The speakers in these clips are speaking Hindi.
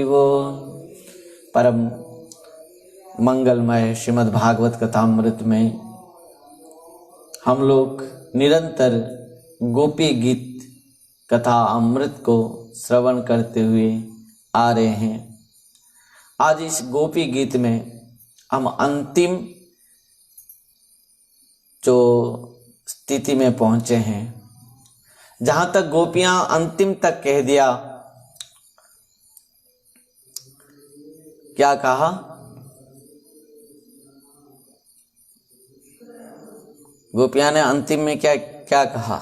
वो परम मंगलमय श्रीमद् भागवत कथामृत में हम लोग निरंतर गोपी गीत कथा अमृत को श्रवण करते हुए आ रहे हैं। आज इस गोपी गीत में हम अंतिम जो स्थिति में पहुंचे हैं, जहां तक गोपियां अंतिम तक कह दिया। क्या कहा? गोपियां ने अंतिम में क्या क्या कहा?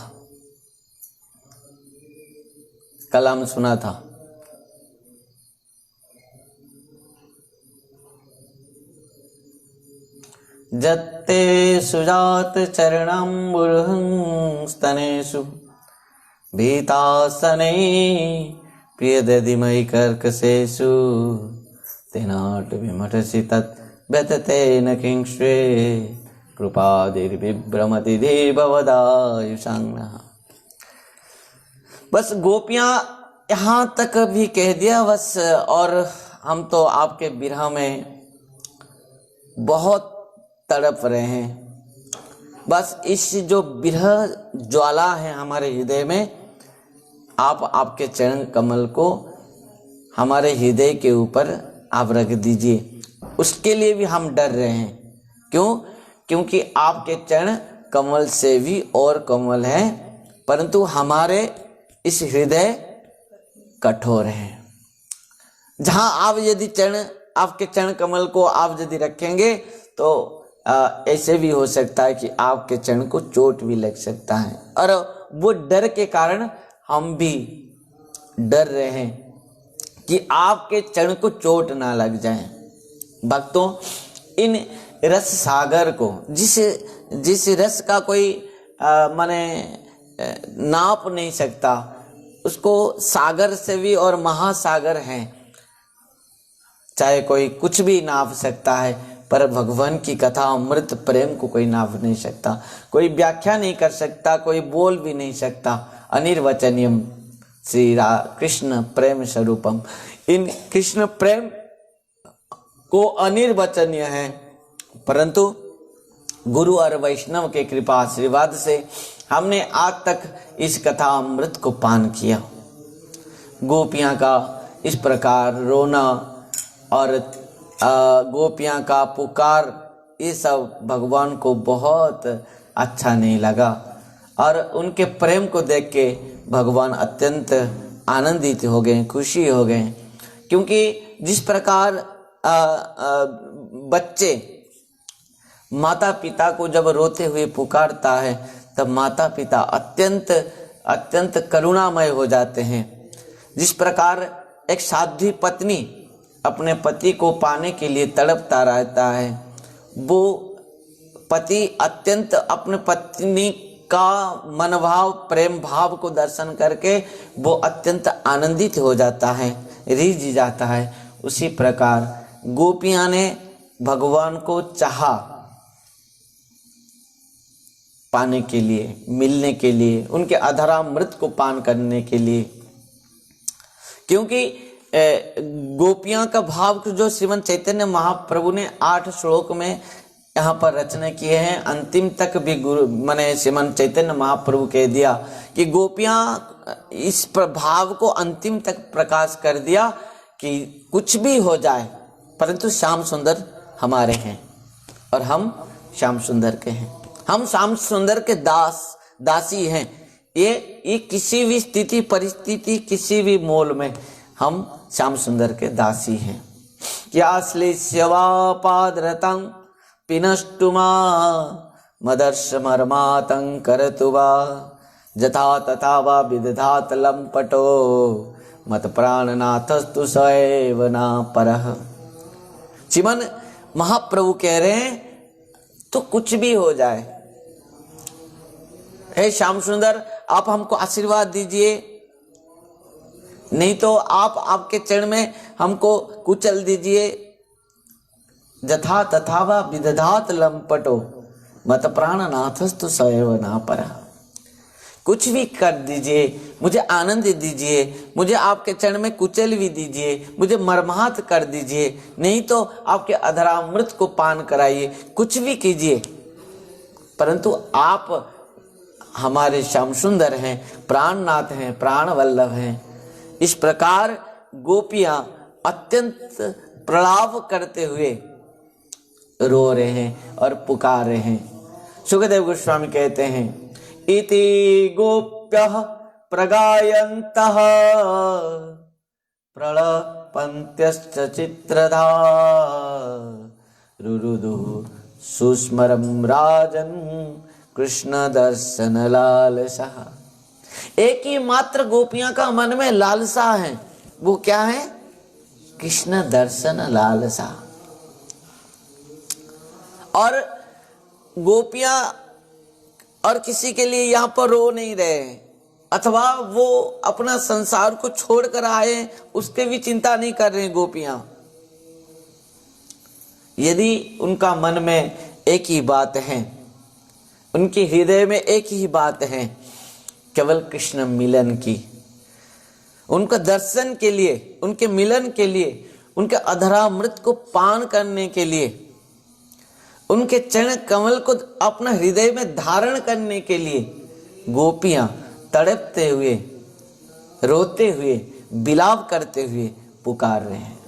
कल हम सुना था। जत्ते सुजात चरणं स्तनेषु भीतासने प्रियदधिमयि कर्कशेषु तेनाट विमठसि तत् व्यततेन किंस्वे कृपादिर्विभ्रमति देववदायुषांगः। बस गोपियां यहाँ तक भी कह दिया बस, और हम तो आपके विरह में बहुत तड़प रहे हैं। बस इस जो विरह ज्वाला है हमारे हृदय में, आप आपके चरण कमल को हमारे हृदय के ऊपर आप रख दीजिए। उसके लिए भी हम डर रहे हैं। क्यों? क्योंकि आपके चरण कमल से भी और कमल है, परंतु हमारे इस हृदय कठोर हैं। जहां आप यदि आपके चरण कमल को आप यदि रखेंगे तो ऐसे भी हो सकता है कि आपके चरण को चोट भी लग सकता है, और वो डर के कारण हम भी डर रहे हैं कि आपके चरण को चोट ना लग जाए। भक्तों, इन रस सागर को, जिस रस का कोई माने नाप नहीं सकता, उसको सागर से भी और महासागर है, चाहे कोई कुछ भी नाप सकता है, पर भगवान की कथा अमृत प्रेम को कोई नाप नहीं सकता, कोई व्याख्या नहीं कर सकता, कोई बोल भी नहीं सकता। अनिर्वचनीयम श्री कृष्ण प्रेम स्वरूपम। इन कृष्ण प्रेम को अनिर्वचनीय है, परंतु गुरु और वैष्णव के कृपा आशीर्वाद से हमने आज तक इस कथा अमृत को पान किया। गोपियां का इस प्रकार रोना और गोपियां का पुकार, ये सब भगवान को बहुत अच्छा नहीं लगा, और उनके प्रेम को देख के भगवान अत्यंत आनंदित हो गए, खुशी हो गए। क्योंकि जिस प्रकार बच्चे माता पिता को जब रोते हुए पुकारता है, तब माता पिता अत्यंत अत्यंत करुणामय हो जाते हैं। जिस प्रकार एक साध्वी पत्नी अपने पति को पाने के लिए तड़पता रहता है, वो पति अत्यंत अपने पत्नी का मनभाव प्रेम भाव को दर्शन करके वो अत्यंत आनंदित हो जाता है, रिझ जाता है। उसी प्रकार गोपियां ने भगवान को चाहा पाने के लिए, मिलने के लिए, उनके अधरामृत को पान करने के लिए। क्योंकि गोपियां का भाव जो श्रीमद् चैतन्य महाप्रभु ने 8 श्लोक में यहाँ पर रचना किए हैं, अंतिम तक भी गुरु माने श्रीमद् चैतन्य महाप्रभु कह दिया कि गोपियां इस भाव को अंतिम तक प्रकाश कर दिया कि कुछ भी हो जाए, परंतु श्याम सुंदर हमारे हैं और हम श्याम सुंदर के हैं। हम श्याम सुंदर के दासी हैं। ये किसी भी स्थिति परिस्थिति, किसी भी मोल में हम श्याम सुंदर के दासी हैं। क्या श्लेष्यवा पादरतं पिनष्टुमा मदर्श मर्मातं करतु वा यथा तथा वा विदधात लंपटो मत प्राणनाथस्तु सएव ना परः। श्रीमन महाप्रभु कह रहे हैं, तो कुछ भी हो जाए, हे श्याम सुंदर आप हमको आशीर्वाद दीजिए, नहीं तो आप आपके चरण में हमको कुचल दीजिए। यथा तथा वा विदधात लंपटो मत प्राणनाथस्तु सएव ना परः। कुछ भी कर दीजिए, मुझे आनंद दीजिए, मुझे आपके चरण में कुचल भी दीजिए, मुझे मर्माहत कर दीजिए, नहीं तो आपके अधरामृत को पान कराइए, कुछ भी कीजिए, परंतु आप हमारे श्याम सुंदर हैं, प्राणनाथ हैं, प्राण वल्लभ हैं। इस प्रकार गोपियां अत्यंत प्रलाप करते हुए रो रहे हैं और पुकार रहे हैं। सुखदेव गोस्वामी कहते हैं, इति गोप्यः प्रगायन्तः प्रलपन्त्यश्च चित्रधा रुरुदुः सुस्मरं राजन् कृष्ण दर्शन लालसा। एक ही मात्र गोपियां का मन में लालसा है, वो क्या है? कृष्ण दर्शन लालसा। और गोपियां और किसी के लिए यहां पर रो नहीं रहे, अथवा वो अपना संसार को छोड़कर आए उसके भी चिंता नहीं कर रहे गोपियां। यदि उनका मन में एक ही बात है, उनके हृदय में एक ही बात है, केवल कृष्ण मिलन की, उनका दर्शन के लिए, उनके मिलन के लिए, उनके अधरामृत को पान करने के लिए, उनके चरण कमल को अपना हृदय में धारण करने के लिए गोपियां तड़पते हुए, रोते हुए, विलाप करते हुए पुकार रहे हैं।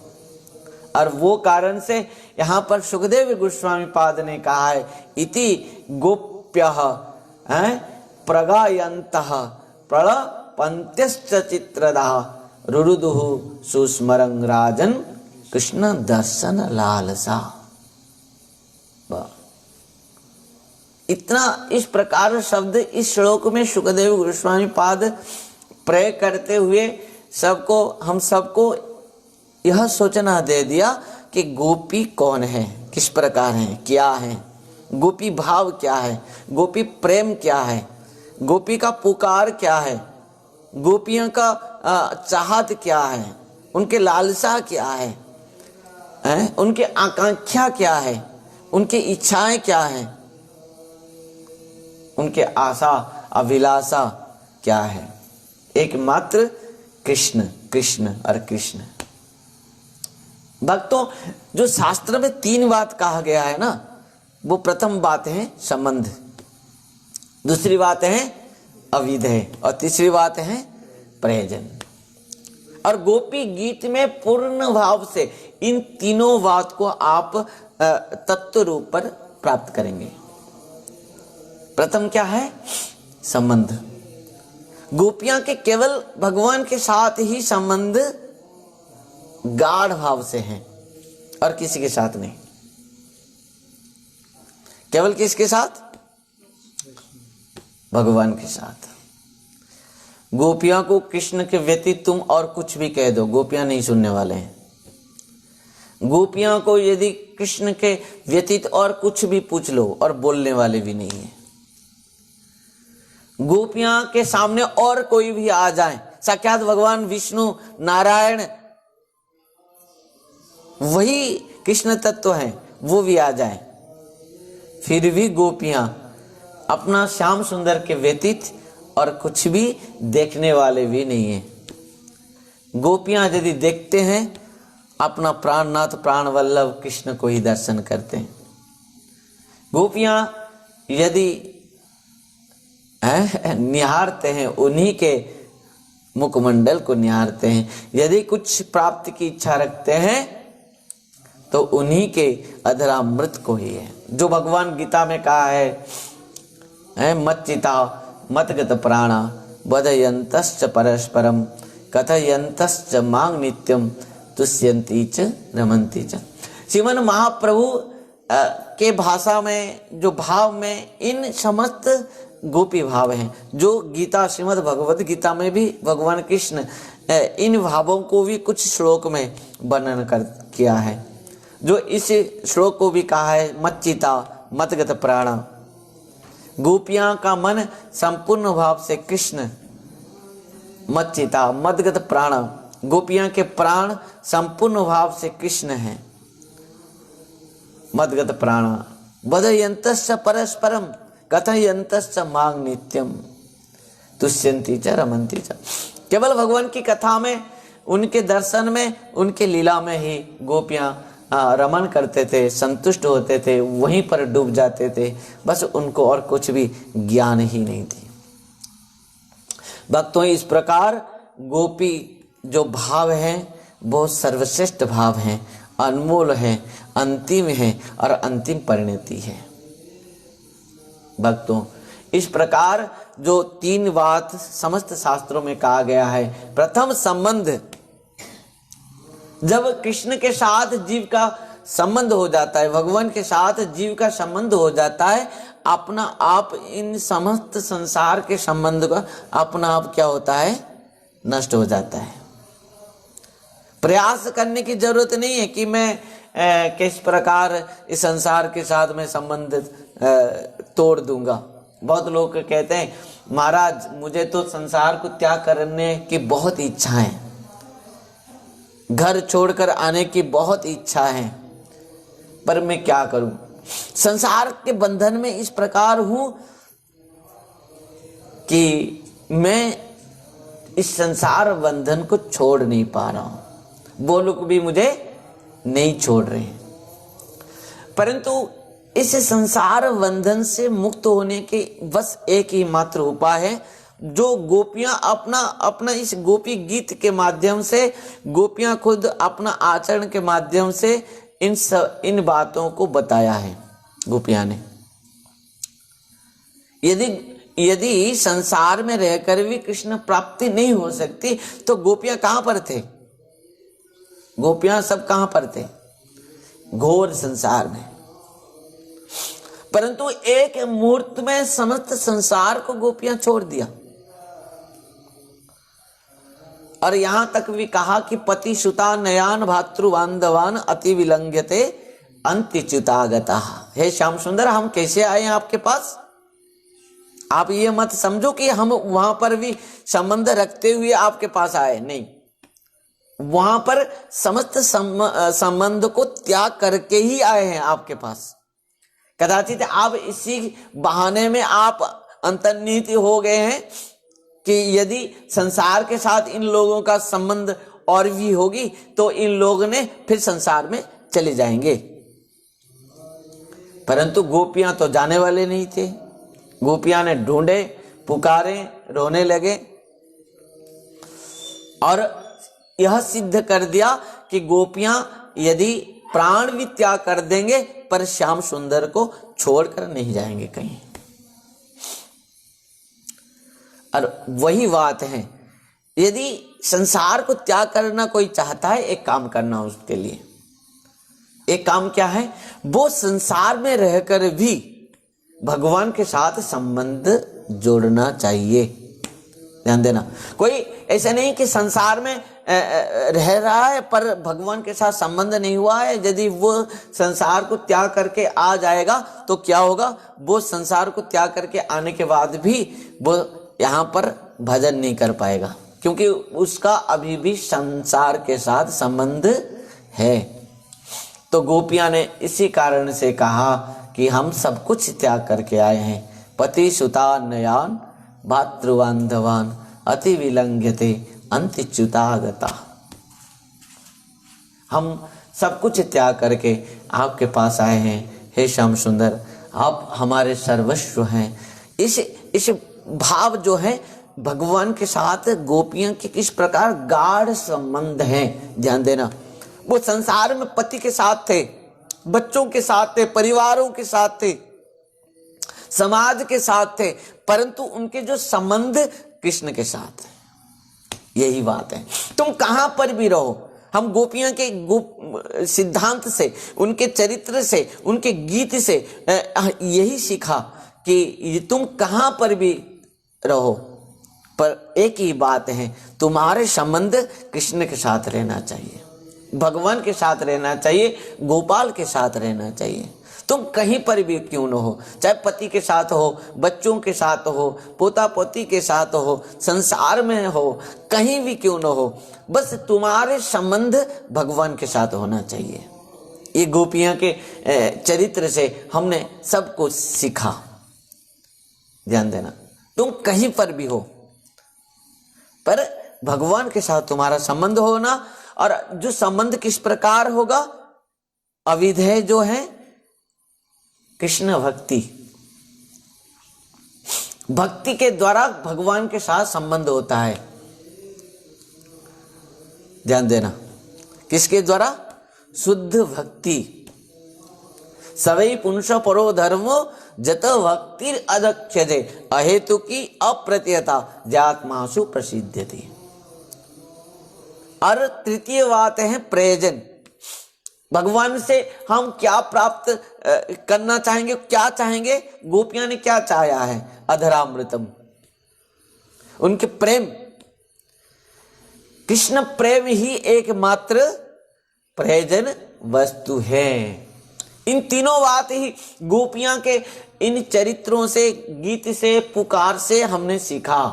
और वो कारण से यहाँ पर सुखदेव गोस्वामी पाद ने कहा है, इति गोप्यः प्रगायन्तः प्रलपन्त्यश्च चित्रदाः रुरुदुः सुस्मरं राजन् कृष्ण दर्शन लालसा। इतना इस प्रकार शब्द इस श्लोक में सुखदेव गोस्वामी पाद प्रयोग करते हुए हम सबको यह सोचना दे दिया कि गोपी कौन है, किस प्रकार है, क्या है, गोपी भाव क्या है, गोपी प्रेम क्या है, गोपी का पुकार क्या है, गोपियों का चाहत क्या है, उनके लालसा क्या है, उनके आकांक्षा क्या है, उनकी इच्छाएं क्या है, उनके आशा अभिलाषा क्या है। एकमात्र कृष्ण, कृष्ण और कृष्ण। भक्तों, जो शास्त्र में 3 बात कहा गया है ना, वो प्रथम बात है संबंध, दूसरी बात है अविधेय और तीसरी बात है प्रयोजन। और गोपी गीत में पूर्ण भाव से इन तीनों बात को आप तत्व रूप पर प्राप्त करेंगे। प्रथम क्या है? संबंध। गोपियां के केवल भगवान के साथ ही संबंध गाढ़ भाव से हैं और किसी के साथ नहीं। केवल किसके साथ? भगवान के साथ। गोपियां को कृष्ण के व्यतीत तुम और कुछ भी कह दो, गोपियां नहीं सुनने वाले हैं। गोपियां को यदि कृष्ण के व्यतीत और कुछ भी पूछ लो और बोलने वाले भी नहीं है। गोपियां के सामने और कोई भी आ जाए, साक्षात भगवान विष्णु नारायण वही कृष्ण तत्व है, वो भी आ जाए, फिर भी गोपियां अपना श्याम सुंदर के व्यतीत और कुछ भी देखने वाले भी नहीं है। गोपियां यदि देखते हैं, अपना प्राणनाथ प्राण वल्लभ कृष्ण को ही दर्शन करते हैं। गोपियां यदि निहारते हैं, उन्हीं के मुखमंडल को निहारते हैं। यदि कुछ प्राप्ति की इच्छा रखते हैं तो उन्हीं के अधरामृत को ही है, जो भगवान गीता में कहा है मच्चिता मतगत प्राणा बधयन्तश्च परस्परम कथयन्तश्च मांग नित्यम तुष्यन्ति च रमन्ति च। श्रीमन महाप्रभु के भाषा में, जो भाव में इन समस्त गोपी भाव हैं, जो गीता श्रीमद् भगवद गीता में भी भगवान कृष्ण इन भावों को भी कुछ श्लोक में वर्णन किया है। जो इस श्लोक को भी कहा है मच्चिता मतगत प्राणा। गोपियां का मन संपूर्ण भाव से कृष्ण, मच्चिता मदगत प्राणा, गोपियां के प्राण संपूर्ण भाव से कृष्ण हैं। मदगत प्राणा बधयन्तश्च परस्परम कथयन्तश्च मांग नित्यम तुष्यंती च रमन्ति च। केवल भगवान की कथा में, उनके दर्शन में, उनके लीला में ही गोपियां रमन करते थे, संतुष्ट होते थे, वहीं पर डूब जाते थे। बस उनको और कुछ भी ज्ञान ही नहीं थी। भक्तों, इस प्रकार गोपी जो भाव है वो सर्वश्रेष्ठ भाव है, अनमोल है, अंतिम है और अंतिम परिणति है। भक्तों, इस प्रकार जो 3 बात समस्त शास्त्रों में कहा गया है। प्रथम संबंध, जब कृष्ण के साथ जीव का संबंध हो जाता है, भगवान के साथ जीव का संबंध हो जाता है, अपना आप इन समस्त संसार के संबंध का अपना आप क्या होता है, नष्ट हो जाता है। प्रयास करने की जरूरत नहीं है कि मैं किस प्रकार इस संसार के साथ में संबंध तोड़ दूंगा। बहुत लोग कहते हैं, महाराज मुझे तो संसार को त्याग करने की बहुत इच्छा है, घर छोड़कर आने की बहुत इच्छा है, पर मैं क्या करूं? संसार के बंधन में इस प्रकार हूं कि मैं इस संसार बंधन को छोड़ नहीं पा रहा हूं। वो लोग भी मुझे नहीं छोड़ रहे हैं। परंतु इस संसार बंधन से मुक्त होने के बस एक ही मात्र उपाय है, जो गोपियां अपना इस गोपी गीत के माध्यम से, गोपियां खुद अपना आचरण के माध्यम से इन बातों को बताया है गोपियां ने। यदि संसार में रहकर भी कृष्ण प्राप्ति नहीं हो सकती तो गोपियां कहां पर थे? गोपियां सब कहां पर थे? घोर संसार में। परंतु एक मुहूर्त में समस्त संसार को गोपियां छोड़ दिया। और यहां तक भी कहा कि पति सुता नयान भातृबांधवान अति विलंघ्यते अंत्यच्युतागता। हे श्याम सुंदर, हम कैसे आए हैं आपके पास? आप ये मत समझो कि हम वहां पर भी संबंध रखते हुए आपके पास आए, नहीं। वहां पर समस्त संबंध को त्याग करके ही आए हैं आपके पास। कदाचित आप इसी बहाने में आप अंतर्निहित हो गए हैं कि यदि संसार के साथ इन लोगों का संबंध और भी होगी तो इन लोगों ने फिर संसार में चले जाएंगे। परंतु गोपियां तो जाने वाले नहीं थे। गोपियां ने ढूंढे, पुकारे, रोने लगे और यह सिद्ध कर दिया कि गोपियां यदि प्राण भी त्याग कर देंगे पर श्याम सुंदर को छोड़कर नहीं जाएंगे कहीं। और वही बात है, यदि संसार को त्याग करना कोई चाहता है, एक काम करना उसके लिए। एक काम क्या है? वो संसार में रहकर भी भगवान के साथ संबंध जोड़ना चाहिए। ध्यान देना, कोई ऐसा नहीं कि संसार में रह रहा है पर भगवान के साथ संबंध नहीं हुआ है। यदि वो संसार को त्याग करके आ जाएगा तो क्या होगा? वो संसार को त्याग करके आने के बाद भी वो यहाँ पर भजन नहीं कर पाएगा, क्योंकि उसका अभी भी संसार के साथ संबंध है। तो गोपियां ने इसी कारण से कहा कि हम सब कुछ त्याग करके आए हैं। पति सुता नयान भातृबांधवान अति विलंघ्यते अंत्यच्युतागता। हम सब कुछ त्याग करके आपके पास आए हैं। हे श्याम सुंदर, आप हमारे सर्वस्व हैं। इस भाव जो है भगवान के साथ गोपियों के किस प्रकार गाढ़ संबंध है, ध्यान देना। वो संसार में पति के साथ थे, बच्चों के साथ थे, परिवारों के साथ थे, समाज के साथ थे, परंतु उनके जो संबंध कृष्ण के साथ है। यही बात है। तुम कहां पर भी रहो, हम गोपियों के सिद्धांत से, उनके चरित्र से, उनके गीत से यही सीखा कि तुम कहां पर भी रहो पर एक ही बात है, तुम्हारे संबंध कृष्ण के साथ रहना चाहिए, भगवान के साथ रहना चाहिए, गोपाल के साथ रहना चाहिए। तुम कहीं पर भी क्यों न हो, चाहे पति के साथ हो, बच्चों के साथ हो, पोता पोती के साथ हो, संसार में हो, कहीं भी क्यों न हो, बस तुम्हारे संबंध भगवान के साथ होना चाहिए। ये गोपियां के चरित्र से हमने सब कुछ सीखा। ध्यान देना, तुम कहीं पर भी हो, पर भगवान के साथ तुम्हारा संबंध होना, और जो संबंध किस प्रकार होगा, अविधेय जो है कृष्ण भक्ति, भक्ति के द्वारा भगवान के साथ संबंध होता है। ध्यान देना, किसके द्वारा? शुद्ध भक्ति। सवै पुंस परो धर्मो जत भक्ति अदक्षते अहेतु की अप्रत्ययता जात्मासु प्रसिद्ध्यति। और तृतीय बात है प्रयोजन। भगवान से हम क्या प्राप्त करना चाहेंगे, क्या चाहेंगे? गोपियां ने क्या चाहा है? अधरामृतम, उनके प्रेम, कृष्ण प्रेम ही एकमात्र प्रयोजन वस्तु है। इन तीनों बात ही गोपियां के इन चरित्रों से, गीत से, पुकार से हमने सीखा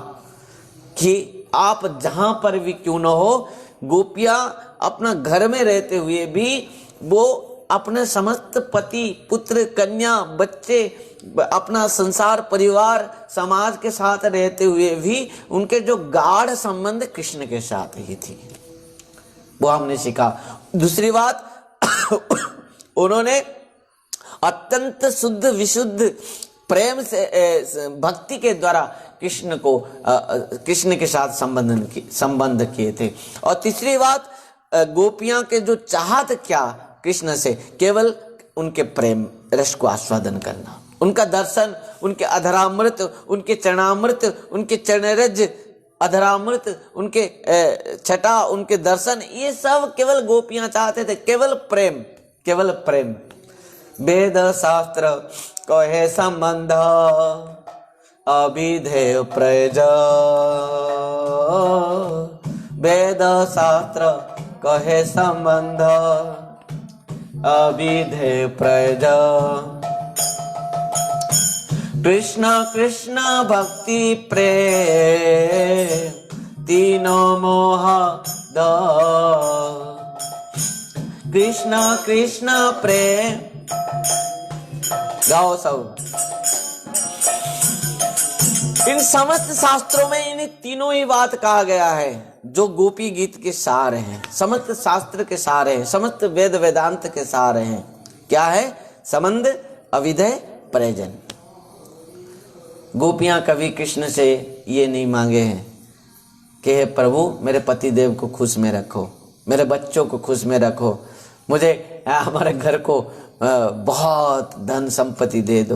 कि आप जहां पर भी क्यों न हो, गोपियां अपना घर में रहते हुए भी वो अपने समस्त पति, पुत्र, कन्या, बच्चे, अपना संसार, परिवार, समाज के साथ रहते हुए भी उनके जो गाढ़ संबंध कृष्ण के साथ ही थी, वो हमने सीखा। दूसरी बात, उन्होंने अत्यंत शुद्ध विशुद्ध प्रेम से, भक्ति के द्वारा कृष्ण के साथ संबंध किए थे। और तीसरी बात, गोपियां के जो चाहत क्या कृष्ण से, केवल उनके प्रेम रस को आस्वादन करना, उनका दर्शन, उनके अधरामृत, उनके चरणामृत, उनके चरणरज अधरामृत, उनके छटा, उनके दर्शन, ये सब केवल गोपियां चाहते थे। केवल प्रेम, केवल प्रेम। वेद शास्त्र कहे संबंध अविधेय प्रयोज, वेद शास्त्र कहे संबंध अविधेय प्रयोज। कृष्ण कृष्ण भक्ति प्रेम तीनों मोह द, कृष्ण कृष्ण प्रेम। गाओ सब। इन समस्त शास्त्रों में इन तीनों ही बात कहा गया है जो गोपी गीत के सार हैं, समस्त शास्त्र के सार हैं, समस्त वेद वेदांत के सार हैं। क्या है? संबंध, अविधेय, प्रयोजन। गोपियां कभी कृष्ण से ये नहीं मांगे हैं कि हे प्रभु मेरे पति देव को खुश में रखो, मेरे बच्चों को खुश में रखो, मुझे हमारे घर को बहुत धन संपत्ति दे दो।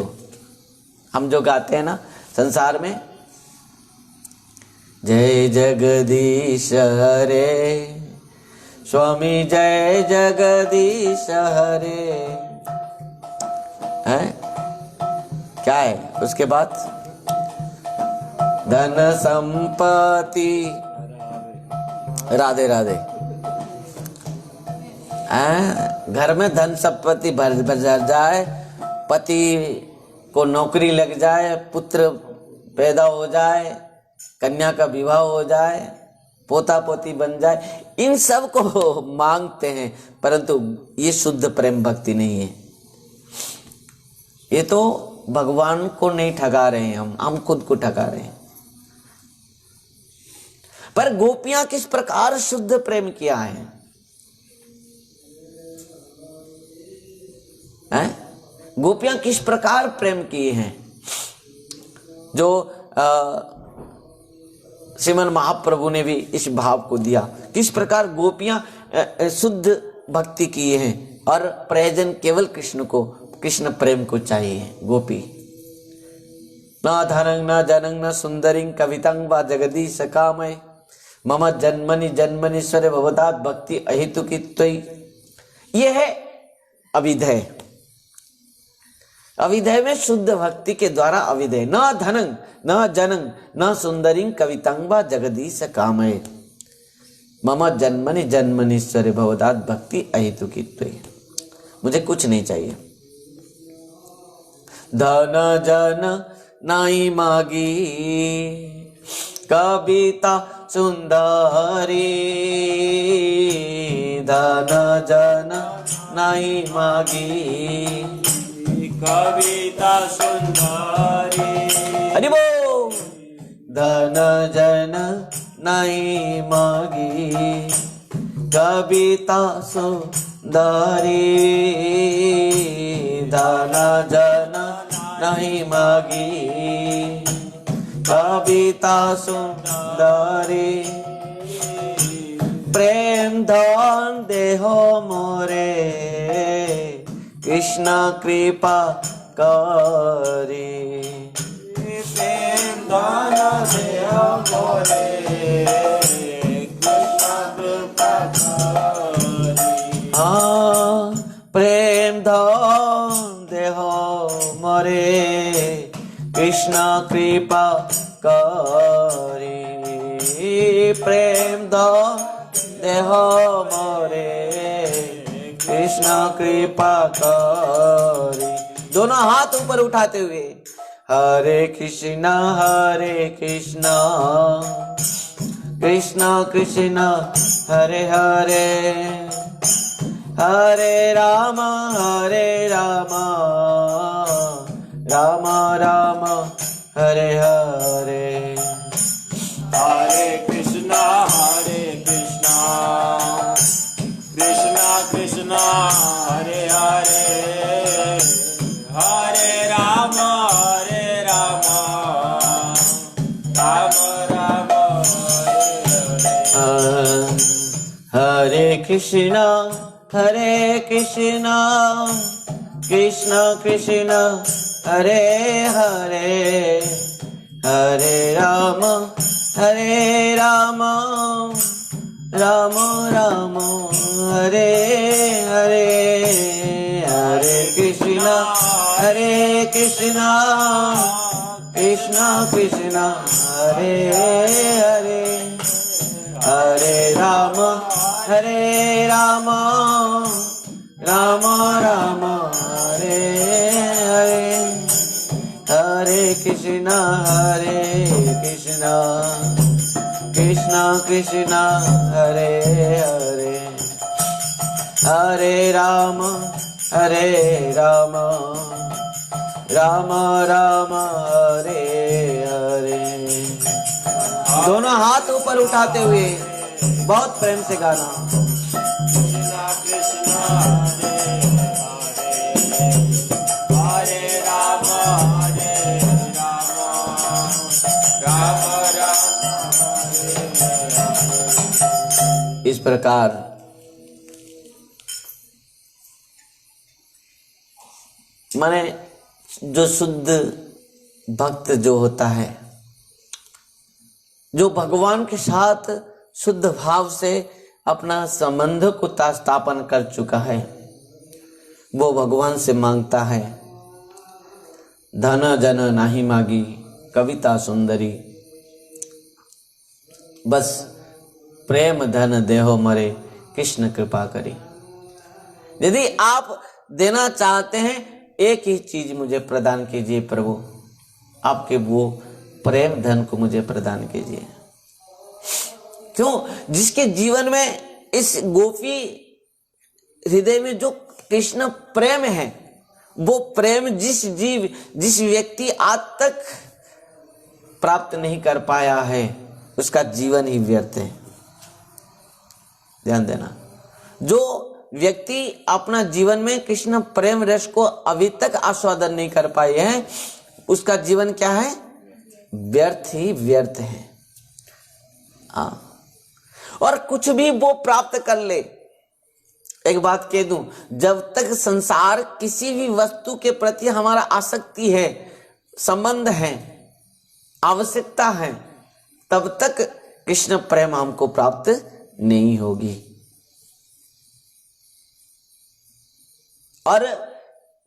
हम जो गाते हैं ना संसार में, जय जगदीश हरे स्वामी, जय जगदीश हरे, हैं? क्या है उसके बाद? धन संपत्ति, राधे राधे। घर में धन संपत्ति भर जाए, पति को नौकरी लग जाए, पुत्र पैदा हो जाए, कन्या का विवाह हो जाए, पोता पोती बन जाए, इन सब को मांगते हैं, परंतु ये शुद्ध प्रेम भक्ति नहीं है। ये तो भगवान को नहीं ठगा रहे हैं, हम खुद को ठगा रहे हैं। पर गोपियां किस प्रकार शुद्ध प्रेम किया है? गोपियां किस प्रकार प्रेम किए हैं? जो श्रीमन महाप्रभु ने भी इस भाव को दिया, किस प्रकार गोपियां शुद्ध भक्ति किए हैं और प्रयोजन केवल कृष्ण को, कृष्ण प्रेम को चाहिए। गोपी न धनं न जनं न सुंदरिं कवितं वा जगदीश कामय, मम जन्मनि जन्मनीश्वर भवदात् भक्ति अहेतुकी त्वयि। यह है अविधेय। अविधेय में शुद्ध भक्ति के द्वारा अविधेय, न धनं न जनं न सुंदरिं कवितं वा जगदीश कामय, मम जन्मनि जन्मनीश्वर भवदात् भक्ति अहेतुकी त्वयि। मुझे कुछ नहीं चाहिए, धन जन नाई मागी, कविता सुंदरी, धन जन नाई मागी, कविता सुंदरी। हरि बोल। धन जन नहीं मागी, कविता सुंदरी धन जन नहीं मागी, कविता सुंदरी प्रेम धन देहो मोरे, कृष्ण कृपा करी, प्रेम धन देहो मोरे, कृष्ण कृपा करी। हाँ प्रेम धन देहो मोरे, कृष्ण कृपा करी, प्रेम धन देहो मोरे, कृष्ण कृपा करी। दोनों हाथ ऊपर उठाते हुए हरे कृष्णा कृष्णा कृष्णा हरे हरे, हरे राम राम राम हरे हरे। हरे कृष्णा कृष्णा कृष्णा हरे हरे, हरे राम राम राम हरे हरे। हरे कृष्णा कृष्णा कृष्णा हरे हरे, हरे राम राम राम हरे हरे, हरे कृष्णा कृष्णा कृष्णा हरे हरे, हरे राम राम राम हरे हरे, हरे कृष्णा कृष्णा हरे हरे, हरे राम राम राम हरे हरे। दोनों हाथ ऊपर उठाते हुए बहुत प्रेम से गाना। कृष्णा कृष्णा हरे राम राम राम इस प्रकार माने जो शुद्ध भक्त जो होता है, जो भगवान के साथ शुद्ध भाव से अपना संबंध को स्थापन कर चुका है, वो भगवान से मांगता है धन जन नाही मागी, कविता सुंदरी, बस प्रेम धन देहो मरे, कृष्ण कृपा करी। यदि आप देना चाहते हैं एक ही चीज मुझे प्रदान कीजिए प्रभु, आपके वो प्रेम धन को मुझे प्रदान कीजिए। क्यों? जिसके जीवन में इस गोपी हृदय में जो कृष्ण प्रेम है, वो प्रेम जिस व्यक्ति आज तक प्राप्त नहीं कर पाया है, उसका जीवन ही व्यर्थ है। ध्यान देना, जो व्यक्ति अपना जीवन में कृष्ण प्रेम रस को अभी तक आस्वादन नहीं कर पाए हैं, उसका जीवन क्या है? व्यर्थ ही व्यर्थ है। और कुछ भी वो प्राप्त कर ले, एक बात कह दूं, जब तक संसार किसी भी वस्तु के प्रति हमारा आसक्ति है, संबंध है, आवश्यकता है, तब तक कृष्ण प्रेम हमको प्राप्त नहीं होगी। और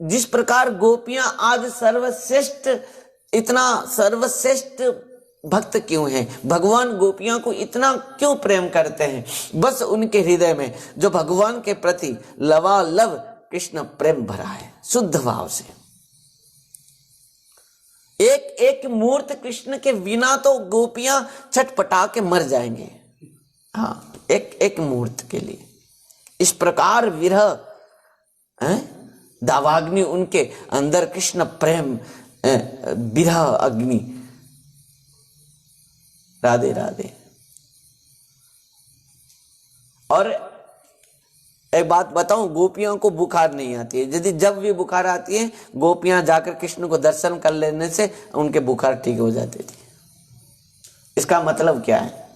जिस प्रकार गोपियां आज सर्वश्रेष्ठ, इतना सर्वश्रेष्ठ भक्त क्यों हैं? भगवान गोपियों को इतना क्यों प्रेम करते हैं? बस उनके हृदय में जो भगवान के प्रति लवालब कृष्ण प्रेम भरा है, शुद्ध भाव से। एक एक मूर्त कृष्ण के बिना तो गोपियां छटपटा के मर जाएंगे। हाँ, एक एक मूर्त के लिए इस प्रकार विरह दावाग्नि उनके अंदर, कृष्ण प्रेम विरह अग्नि। राधे राधे। और एक बात बताऊं, गोपियों को बुखार नहीं आती है। यदि जब भी बुखार आती है, गोपियां जाकर कृष्ण को दर्शन कर लेने से उनके बुखार ठीक हो जाते थे। इसका मतलब क्या है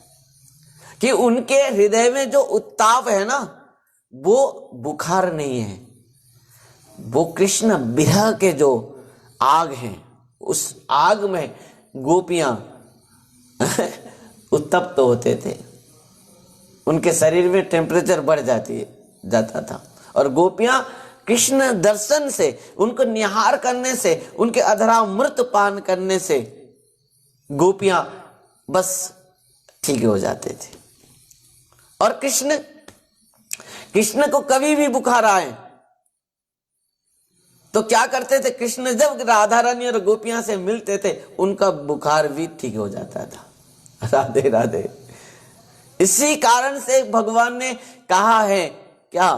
कि उनके हृदय में जो उत्ताप है ना, वो बुखार नहीं है, वो कृष्ण विरह के जो आग हैं, उस आग में गोपियां उत्तप्त होते थे। उनके शरीर में टेम्परेचर बढ़ जाता था। और गोपियां कृष्ण दर्शन से, उनको निहार करने से, उनके अधरामृत पान करने से गोपियां बस ठीक हो जाते थे। और कृष्ण को कभी भी बुखार आए तो क्या करते थे? कृष्ण जब राधा रानी और गोपियां से मिलते थे, उनका बुखार भी ठीक हो जाता था। राधे राधे। इसी कारण से भगवान ने कहा है क्या?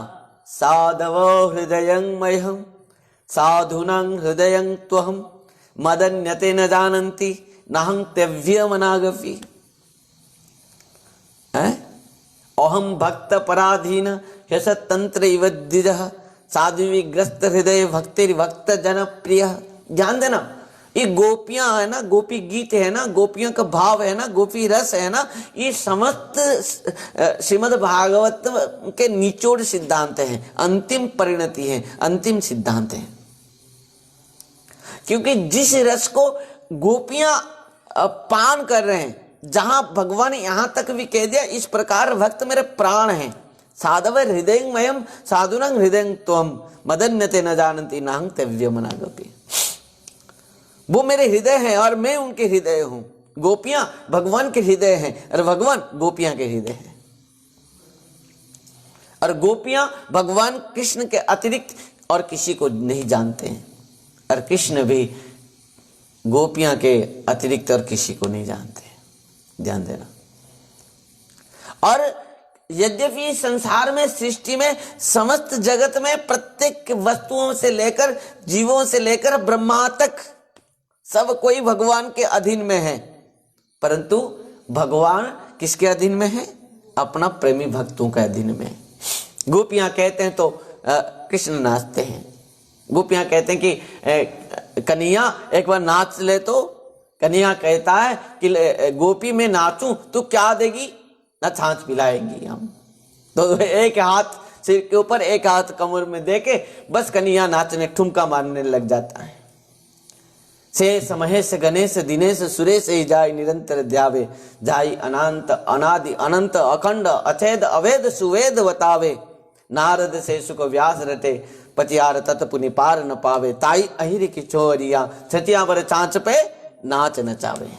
साधवो हृदयं मह्यं साधुनां हृदयं त्वहं मदन्यते न जानन्ति नाहं त्यज्यमनागपि। अहम भक्त पराधीन ह्यसतंत्र इव द्विजः साध्वीग्रस्त हृदय भक्तिर भक्त जन प्रिय। ध्यान देना, ये गोपियां है ना, गोपी गीत है ना, गोपियों का भाव है ना, गोपी रस है ना, ये समस्त श्रीमद् भागवत के निचोड़ सिद्धांत हैं, अंतिम परिणति है, अंतिम सिद्धांत है। क्योंकि जिस रस को गोपियां पान कर रहे हैं, जहां भगवान यहां तक भी कह दिया, इस प्रकार भक्त मेरे प्राण हैं। साधव हृदय मयम साधुनां हृदय त्वम मदन्यते न जानन्ति नाहं त्यज्यमनागपि। वो मेरे हृदय हैं और मैं उनके हृदय हूं। गोपियां भगवान के हृदय हैं और भगवान गोपियां के हृदय हैं। और गोपियां भगवान कृष्ण के अतिरिक्त और किसी को नहीं जानते हैं, और कृष्ण भी गोपियां के अतिरिक्त और किसी को नहीं जानते। ध्यान देना। और यद्यपि संसार में, सृष्टि में, समस्त जगत में प्रत्येक वस्तुओं से लेकर, जीवों से लेकर ब्रह्मा तक सब कोई भगवान के अधीन में है, परंतु भगवान किसके अधीन में है? अपना प्रेमी भक्तों के अधीन में। गोपियां कहते हैं तो कृष्ण नाचते हैं। गोपियां कहते हैं कि कन्हैया एक बार नाच ले, तो कन्हैया कहता है कि गोपी में नाचूं तो क्या देगी? ना छाछ पिलाएंगी हम। तो एक हाथ सिर के ऊपर, एक हाथ कमर में देके बस कन्हैया नाचने, ठुमका मारने लग जाता है। शेष महेश गणेश दिनेश सुरेश ही जाय निरंतर ध्यावे, जाई अनंत अनादि अनंत अखंड अछेद अवेद सुवेद बतावे, नारद से सुख व्यास रटे पतियार तत् पुनि पार न पावे, ताई अहिर की चोरिया छतिया पर चांच पे नाच नचावे।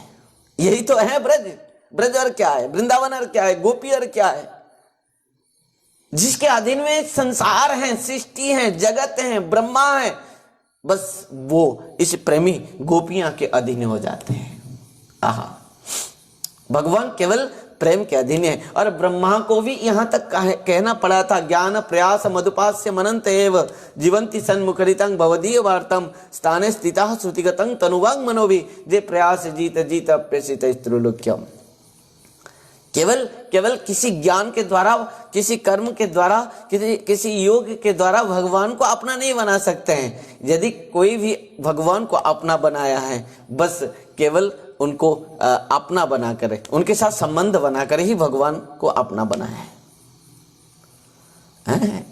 यही तो है ब्रज। ब्रज और क्या है? वृंदावन और क्या है? गोपी और क्या है? जिसके अधीन में संसार है, सृष्टि है, जगत है, ब्रह्मा है, बस वो इस प्रेमी गोपियां के अधीन हो जाते हैं। आहा, भगवान केवल प्रेम के अधीन है। और ब्रह्मा को भी यहां तक कहना पड़ा था, ज्ञान प्रयास मधुपास्य मनंत एव जीवंती सन्मुखरितं भवदीय वार्तम स्थाने स्थिता श्रुतिगतं तनुवांग मनोभि जे प्रयास जीत जीत प्रेषित स्त्रुलोक्यम। केवल किसी ज्ञान के द्वारा, किसी कर्म के द्वारा, किसी योग के द्वारा भगवान को अपना नहीं बना सकते हैं। यदि कोई भी भगवान को अपना बनाया है, बस केवल उनको अपना बनाकर, उनके साथ संबंध बनाकर ही भगवान को अपना बनाया है।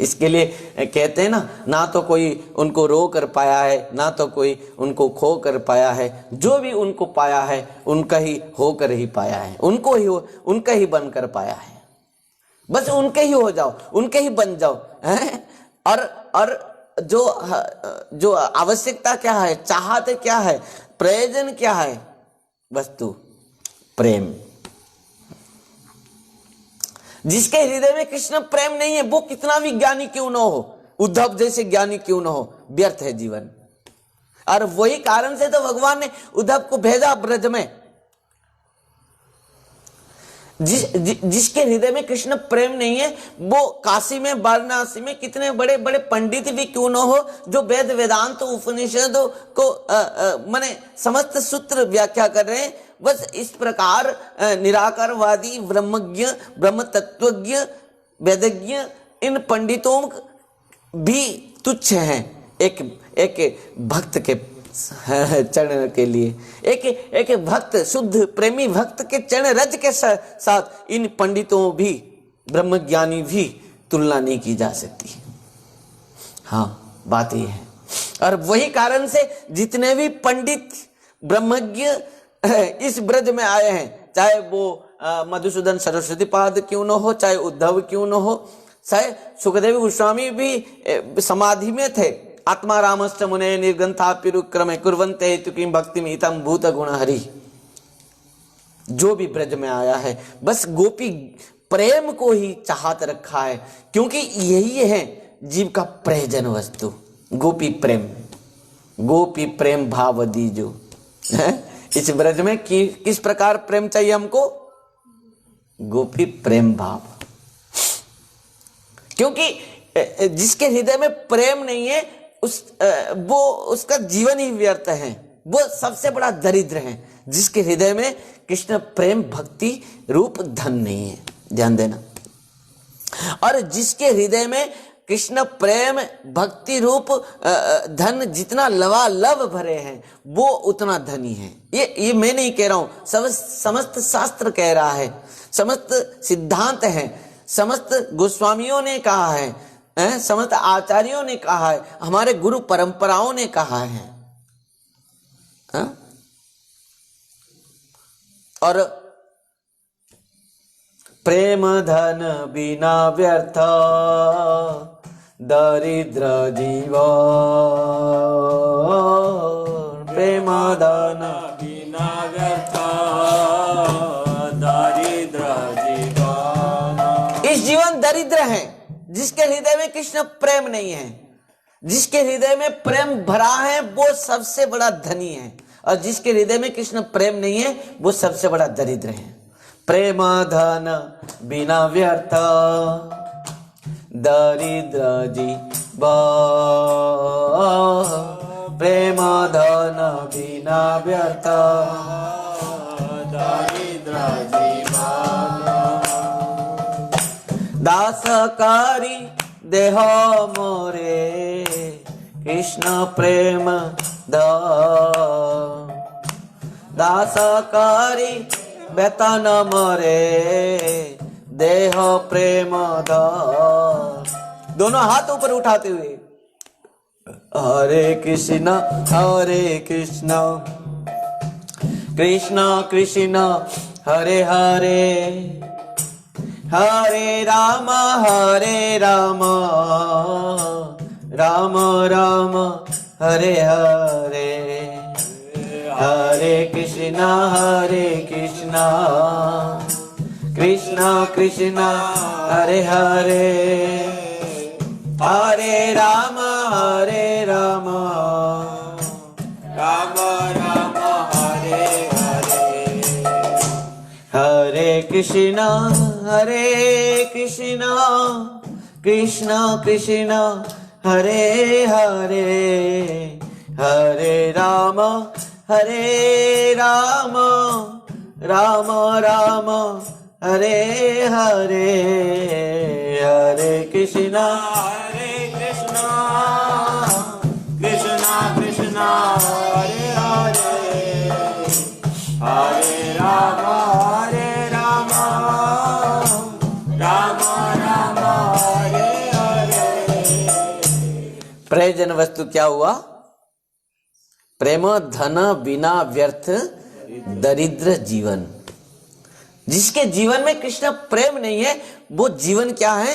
इसके लिए कहते हैं ना तो कोई उनको रो कर पाया है, ना तो कोई उनको खो कर पाया है। जो भी उनको पाया है, उनका ही होकर ही पाया है, उनका ही बनकर पाया है। बस उनके ही हो जाओ, उनके ही बन जाओ। और जो आवश्यकता क्या है, चाहते क्या है, प्रयोजन क्या है? वस्तु प्रेम। जिसके हृदय में कृष्ण प्रेम नहीं है, वो कितना भी ज्ञानी क्यों न हो, उद्धव जैसे ज्ञानी क्यों न हो, व्यर्थ है जीवन। और वही कारण से तो भगवान ने उद्धव को भेजा ब्रज में। जिसके हृदय में कृष्ण प्रेम नहीं है, वो काशी में, वाराणसी में कितने बड़े बड़े पंडित भी क्यों न हो, जो वेद वेदांत उपनिषदों को माने समस्त सूत्र व्याख्या कर रहे हैं, बस इस प्रकार निराकारवादी, ब्रह्मज्ञ, ब्रह्म तत्वज्ञ वेदज्ञ इन पंडितों भी तुच्छ हैं एक भक्त के चरण के लिए। एक भक्त, शुद्ध प्रेमी भक्त के चरण रज के साथ इन पंडितों भी, ब्रह्मज्ञानी भी तुलना नहीं की जा सकती। हाँ, बात ये है। और वही कारण से जितने भी पंडित ब्रह्मज्ञ इस ब्रज में आए हैं, चाहे वो मधुसूदन सरस्वती पाद क्यों न हो, चाहे उद्धव क्यों न हो, चाहे सुखदेव गोस्वामी भी समाधि में थे। आत्मा रामश्च मुने निर्गंथाप्युरुक्रमे कुर्वन्ते हेतुकीं भक्तिम हितं भूत गुण हरि। जो भी ब्रज में आया है बस गोपी प्रेम को ही चाहत रखा है, क्योंकि यही है जीव का प्रयोजन वस्तु। गोपी प्रेम भाव दीजो। इस ब्रज में किस प्रकार प्रेम चाहिए हमको? गोपी प्रेम भाव। क्योंकि जिसके हृदय में प्रेम नहीं है वो उसका जीवन ही व्यर्थ है, वो सबसे बड़ा दरिद्र है। जिसके हृदय में कृष्ण प्रेम भक्ति रूप धन नहीं है, ध्यान देना। और जिसके हृदय में कृष्ण प्रेम भक्ति रूप धन जितना लवालब भरे हैं वो उतना धनी है। ये मैं नहीं कह रहा हूं, समस्त शास्त्र कह रहा है, समस्त सिद्धांत है, समस्त गोस्वामियों ने कहा है, समस्त आचार्यों ने कहा है, हमारे गुरु परंपराओं ने कहा है। और प्रेम धन बिना व्यर्थ दरिद्र जीवन, प्रेम धन बिना व्यर्थ दरिद्र जीवन। इस जीवन दरिद्र है जिसके हृदय में कृष्ण प्रेम नहीं है। जिसके हृदय में प्रेम भरा है वो सबसे बड़ा धनी है, और जिसके हृदय में कृष्ण प्रेम नहीं है वो सबसे बड़ा दरिद्र है। प्रेम धन बिना व्यर्थ दरिद्र जीवन, प्रेम धन बिना व्यर्थ दरिद्र जीवन। दासकारी देह मोरे कृष्ण प्रेम दासकारी वेतन मोरे देह प्रेम दोनों हाथ ऊपर उठाते हुए हरे कृष्ण कृष्ण कृष्ण हरे हरे, हरे राम राम राम हरे हरे, हरे कृष्ण कृष्ण कृष्ण हरे हरे, हरे राम राम राम हरे हरे, हरे कृष्ण कृष्ण कृष्ण हरे हरे, हरे राम राम राम हरे हरे, हरे कृष्ण कृष्ण कृष्ण हरे हरे, हरे राम राम राम हरे हरे। प्रयोजन वस्तु क्या हुआ? प्रेम धन बिना व्यर्थ दरिद्र जीवन। जिसके जीवन में कृष्ण प्रेम नहीं है वो जीवन क्या है?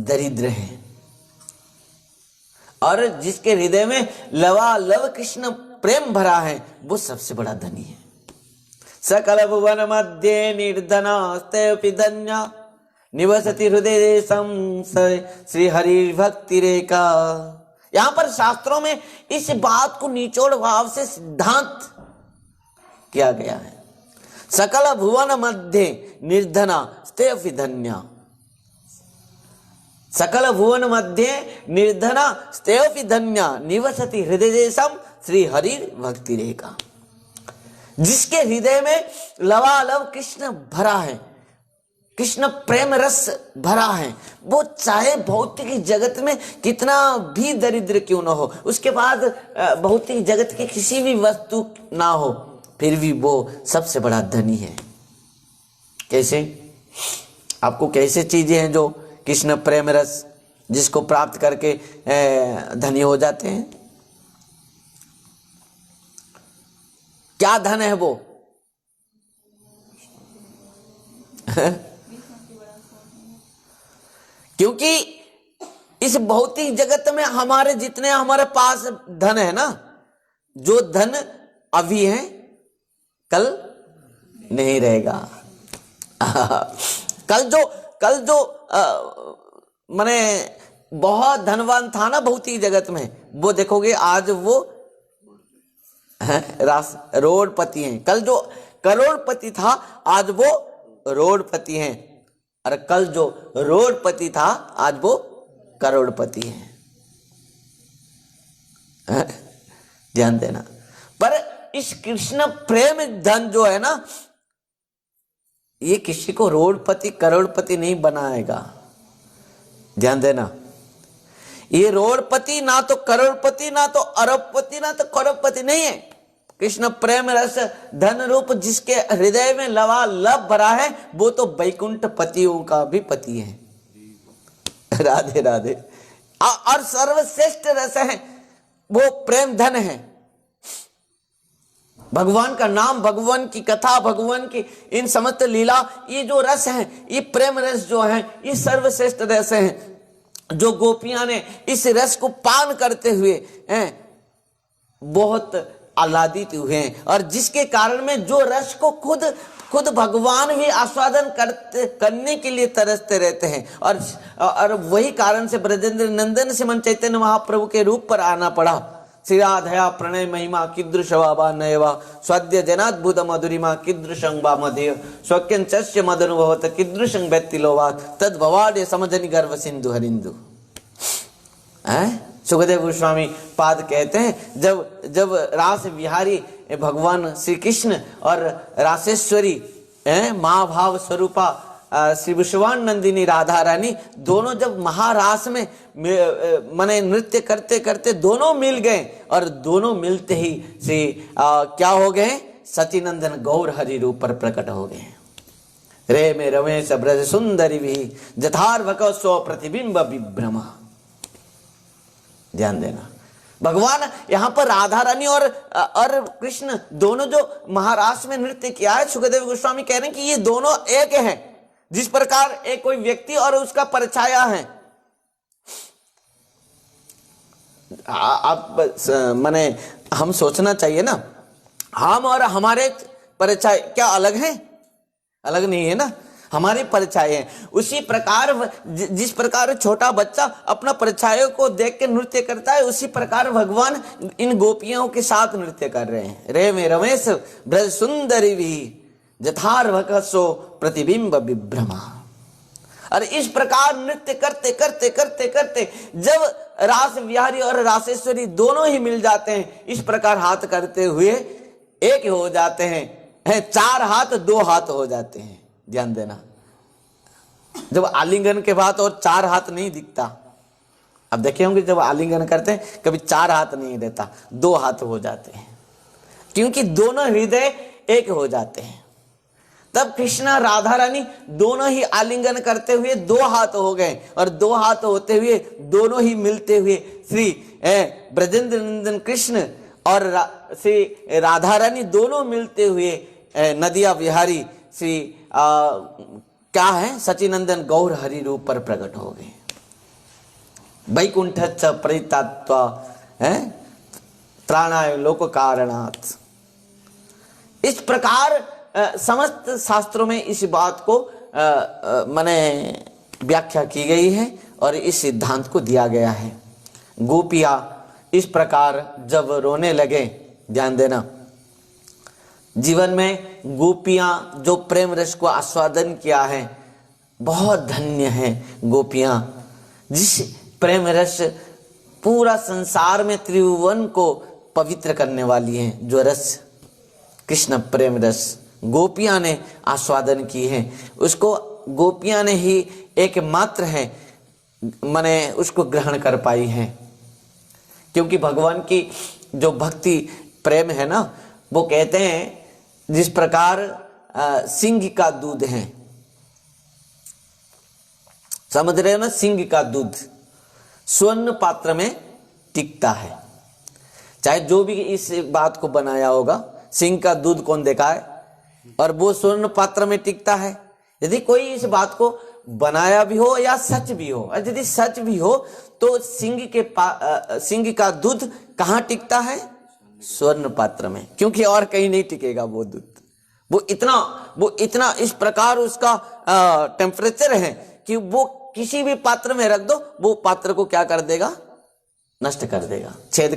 दरिद्र है। और जिसके हृदय में लवालब कृष्ण प्रेम भरा है वो सबसे बड़ा धनी है। सकल भुवन मध्य निर्धनास्तेऽपि धन्या निवसति हृदय श्री हरि भक्ति रेखा। यहां पर शास्त्रों में इस बात को निचोड़ भाव से सिद्धांत किया गया है। सकल भुवन मध्य निर्धना स्तेऽपि धन्या, सकल भुवन मध्य निर्धना स्तेऽपि धन्या निवसति हृदय श्री हरि भक्ति रेखा। जिसके हृदय में लवालब कृष्ण भरा है कृष्ण प्रेम रस भरा है। वो चाहे भौतिक जगत में कितना भी दरिद्र क्यों ना हो, उसके बाद भौतिक जगत की किसी भी वस्तु ना हो, फिर भी वो सबसे बड़ा धनी है। कैसे? आपको कैसे चीजें हैं जो कृष्ण प्रेम रस जिसको प्राप्त करके धनी हो जाते हैं? क्या धन है वो? क्योंकि इस भौतिक जगत में हमारे जितने हमारे पास धन है ना, जो धन अभी है कल नहीं रहेगा। कल जो माने बहुत धनवान था ना भौतिक जगत में, वो देखोगे आज वो रोडपति हैं। कल जो करोड़पति था आज वो रोडपति हैं, और कल जो रोडपति था आज वो करोड़पति हैं। ध्यान देना। पर इस कृष्ण प्रेम धन जो है ना, ये किसी को रोडपति करोड़पति नहीं बनाएगा। ध्यान देना। ये रोडपति ना तो करोड़पति, ना तो अरबपति, ना तो करोड़पति नहीं है। कृष्ण प्रेम रस धन रूप जिसके हृदय में लबालब भरा है, वो तो वैकुंठ पतियों का भी पति है। राधे राधे। और सर्वश्रेष्ठ रस है वो प्रेम धन है। भगवान का नाम, भगवान की कथा, भगवान की इन समस्त लीला, ये जो रस है, ये प्रेम रस जो है, ये सर्वश्रेष्ठ रस है। जो गोपियां ने इस रस को पान करते हुए बहुत आह्लादित हुए हैं, और जिसके कारण में जो रस को खुद भगवान भी आस्वादन करने के लिए तरसते रहते हैं। और वही कारण से ब्रजेंद्र नंदन से मन चैतन्य महाप्रभु के रूप पर आना पड़ा। श्री राधया प्रणय महिमा कीदृशवा वा नयवा स्वाद्य जनाद्भुत मधुरिमा कीदृशं वा मधेय स्वक्यं चस्य मदनुभवत कीदृशं व्यक्तिलोवा तद भवाड्य समजनि गर्भ सिंधु हरिंदु। सुखदेव गोस्वामी पाद कहते हैं, जब रास विहारी भगवान श्री कृष्ण और रासेश्वरी महाभाव स्वरूपा श्री विश्वान नंदिनी राधा रानी दोनों जब महारास में मने नृत्य करते करते दोनों मिल गए, और दोनों मिलते ही श्री क्या हो गए? सचिनंदन गौर हरि रूप पर प्रकट हो गए। रे में रमेश ब्रज सुंदरी भी जथार्भक स्व प्रतिबिंब विभ्रमा। ध्यान देना। भगवान यहाँ पर राधा रानी और कृष्ण दोनों जो महारास में नृत्य किया है, सुखदेव गोस्वामी कह रहे हैं कि ये दोनों एक हैं। जिस प्रकार एक कोई व्यक्ति और उसका परछाया है, आप माने हम सोचना चाहिए ना, हम और हमारे परछाए क्या अलग हैं? अलग नहीं है ना, हमारे परछाए हैं। उसी प्रकार जिस प्रकार छोटा बच्चा अपना परछाए को देख के नृत्य करता है, उसी प्रकार भगवान इन गोपियों के साथ नृत्य कर रहे हैं। रे में रमेश ब्रज सुंदरी भी जथार्भक सो प्रतिबिंब विभ्रमा। और इस प्रकार नृत्य करते करते करते करते जब रास विहारी और रासेश्वरी दोनों ही मिल जाते हैं, इस प्रकार हाथ करते हुए एक हो जाते हैं। चार हाथ दो हाथ हो जाते हैं। ध्यान देना। जब आलिंगन के बाद और चार हाथ नहीं दिखता। अब देखे होंगे जब आलिंगन करते हैं कभी चार हाथ नहीं रहता, दो हाथ हो जाते हैं, क्योंकि दोनों हृदय एक हो जाते हैं। तब कृष्ण राधा रानी दोनों ही आलिंगन करते हुए दो हाथ हो गए, और दो हाथ होते हुए दोनों ही मिलते हुए श्री ब्रजेंद्र नंदन कृष्ण और श्री राधा रानी दोनों मिलते हुए नदिया विहारी श्री क्या है सचिनंदन गौर हरि रूप पर प्रकट हो गए। वैकुंठ परितात्वा त्राणाय लोक कारणात्। इस प्रकार समस्त शास्त्रों में इस बात को माने व्याख्या की गई है और इस सिद्धांत को दिया गया है। गोपियां इस प्रकार जब रोने लगे, ध्यान देना, जीवन में गोपियां जो प्रेम रस को आस्वादन किया है, बहुत धन्य है गोपियां, जिस प्रेम रस पूरा संसार में त्रिभुवन को पवित्र करने वाली हैं। जो रस कृष्ण प्रेम रस गोपियां ने आस्वादन की है, उसको गोपियां ने ही एकमात्र है माने उसको ग्रहण कर पाई है, क्योंकि भगवान की जो भक्ति प्रेम है ना, वो कहते हैं जिस प्रकार सिंह का दूध है, समझ रहे हो ना, सिंह का दूध स्वर्ण पात्र में टिकता है। चाहे जो भी इस बात को बनाया होगा, सिंह का दूध कौन देखा है, और वो स्वर्ण पात्र में टिकता है। यदि कोई इस बात को बनाया भी हो या सच भी हो, और यदि सच भी हो तो सिंह का दूध कहाँ टिकता है, स्वर्ण पात्र में, क्योंकि और कहीं नहीं टिकेगा वो दूध। वो इतना इस प्रकार उसका टेम्परेचर है कि वो किसी भी पात्र में रख दो, वो पात्र को क्या कर देगा, नष्ट कर देगा, छेद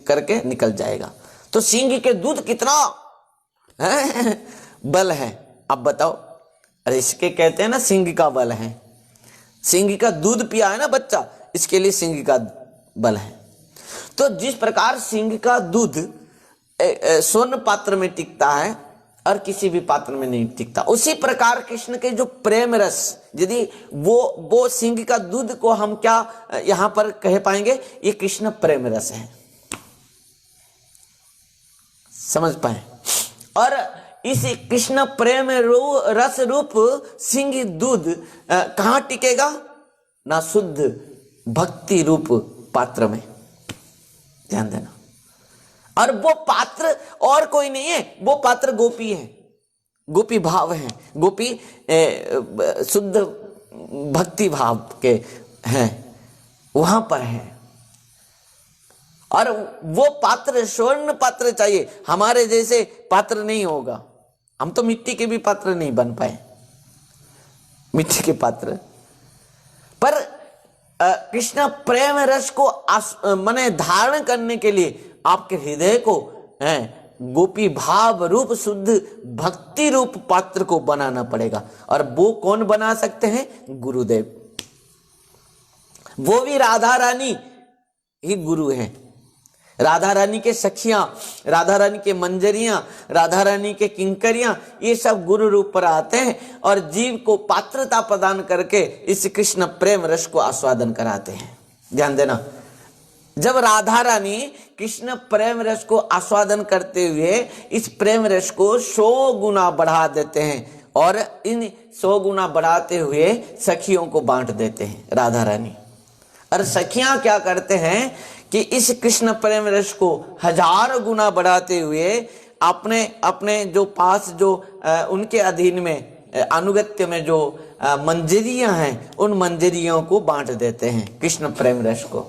करके निकल जाएगा। तो सिंह के दूध कितना बल है, अब बताओ। अरे इसके कहते हैं ना सिंह का बल है, सिंह का दूध पिया है ना बच्चा, इसके लिए सिंह का बल है। तो जिस प्रकार सिंह का दूध स्वर्ण पात्र में टिकता है और किसी भी पात्र में नहीं टिकता, उसी प्रकार कृष्ण के जो प्रेम रस, यदि वो सिंह का दूध को हम क्या यहां पर कह पाएंगे, ये कृष्ण प्रेम रस है, समझ पाए। और इस कृष्ण प्रेम रस रूप सिंह दूध कहां टिकेगा, ना शुद्ध भक्ति रूप पात्र में, ध्यान देना। और वो पात्र और कोई नहीं है, वो पात्र गोपी है, गोपी भाव है, गोपी शुद्ध भक्ति भाव के हैं, वहां पर है। और वो पात्र स्वर्ण पात्र चाहिए, हमारे जैसे पात्र नहीं होगा। हम तो मिट्टी के भी पात्र नहीं बन पाए, मिट्टी के पात्र। पर कृष्ण प्रेम रस को माने धारण करने के लिए आपके हृदय को गोपी भाव रूप शुद्ध भक्ति रूप पात्र को बनाना पड़ेगा। और वो कौन बना सकते हैं, गुरुदेव। वो भी राधा रानी ही गुरु हैं। राधा रानी के सखियां, राधा रानी के मंजरियां, राधा रानी के किंकरियां, ये सब गुरु रूप पर आते हैं और जीव को पात्रता प्रदान करके इस कृष्ण प्रेम रस को आस्वादन कराते हैं। ध्यान देना, जब राधा रानी कृष्ण प्रेम रस को आस्वादन करते हुए इस प्रेम रस को 100 गुना बढ़ा देते हैं और इन 100 गुना बढ़ाते हुए सखियों को बांट देते हैं राधा रानी। और सखियां क्या करते हैं कि इस कृष्ण प्रेम रस को 1000 गुना बढ़ाते हुए अपने जो पास जो उनके अधीन में अनुगत्य में जो मंजरियां हैं, उन मंजरियों को बांट देते हैं कृष्ण प्रेम रस को।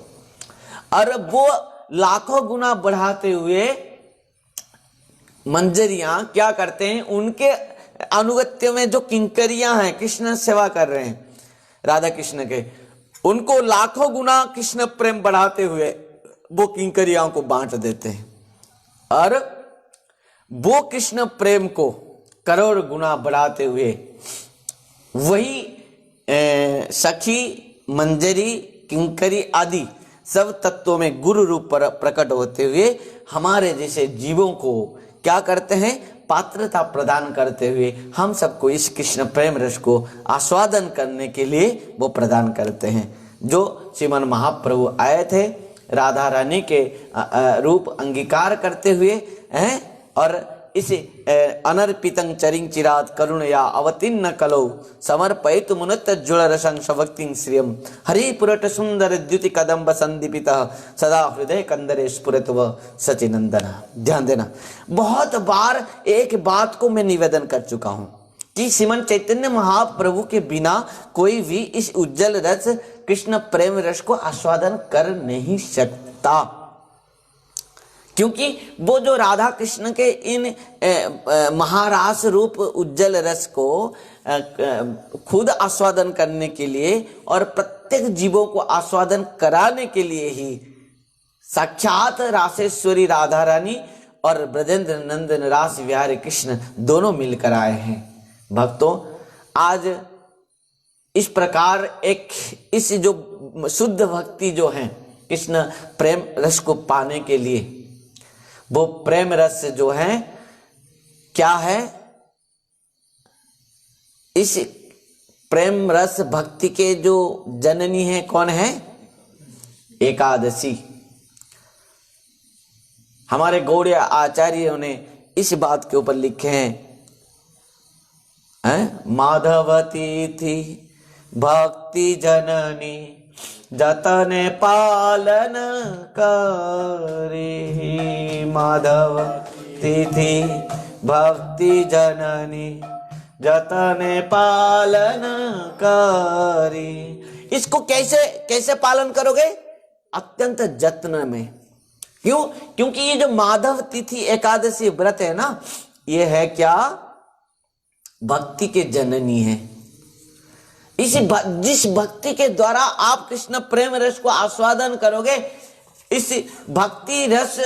और वो लाखों गुना बढ़ाते हुए मंजरियां क्या करते हैं, उनके अनुगत्य में जो किंकरियां हैं, कृष्ण सेवा कर रहे हैं राधा कृष्ण के, उनको लाखों गुना कृष्ण प्रेम बढ़ाते हुए वो किंकरियां को बांट देते हैं। और वो कृष्ण प्रेम को करोड़ गुना बढ़ाते हुए वही सखी, मंजरी, किंकरी आदि सब तत्वों में गुरु रूप पर प्रकट होते हुए हमारे जैसे जीवों को क्या करते हैं, पात्रता प्रदान करते हुए हम सबको इस कृष्ण प्रेम रस को आस्वादन करने के लिए वो प्रदान करते हैं। जो श्रीमान महाप्रभु आए थे राधा रानी के रूप अंगीकार करते हुए हैं और इस अनर्पितं चरिं चिरात करुणया अवतीर्ण कलौ समर्पयतु मुनत जुल रसं सभक्तिं श्रियं हरि पुरट सुंदर द्युति कदम्ब संदीपितः सदा हृदय कंदरे स्फुरतु सचिनंदन। ध्यान देना, बहुत बार एक बात को मैं निवेदन कर चुका हूं कि श्रीमन चैतन्य महाप्रभु के बिना कोई भी इस उज्जवल रस कृष्ण प्रेम रस को आस्वादन कर नहीं सकता, क्योंकि वो जो राधा कृष्ण के इन महारास रूप उज्जवल रस को खुद आस्वादन करने के लिए और प्रत्येक जीवों को आस्वादन कराने के लिए ही साक्षात रासेश्वरी राधा रानी और ब्रजेंद्र नंदन रास विहारी कृष्ण दोनों मिलकर आए हैं। भक्तों, आज इस प्रकार एक इस जो शुद्ध भक्ति जो है कृष्ण प्रेम रस को पाने के लिए, वो प्रेम रस जो है क्या है, इस प्रेम रस भक्ति के जो जननी है कौन है? एकादशी। हमारे गौड़ीय आचार्यों ने इस बात के ऊपर लिखे हैं, माधवती थी भक्ति जननी जतने पालन करे। माधवती थी भक्ति जननी जतने पालन करी। इसको कैसे कैसे पालन करोगे? अत्यंत जत्न में। क्यों? क्योंकि ये जो माधव तिथि एकादशी व्रत है ना, ये है क्या? भक्ति के जननी है। जिस भक्ति के द्वारा आप कृष्ण प्रेम रस को आस्वादन करोगे, इस भक्ति रस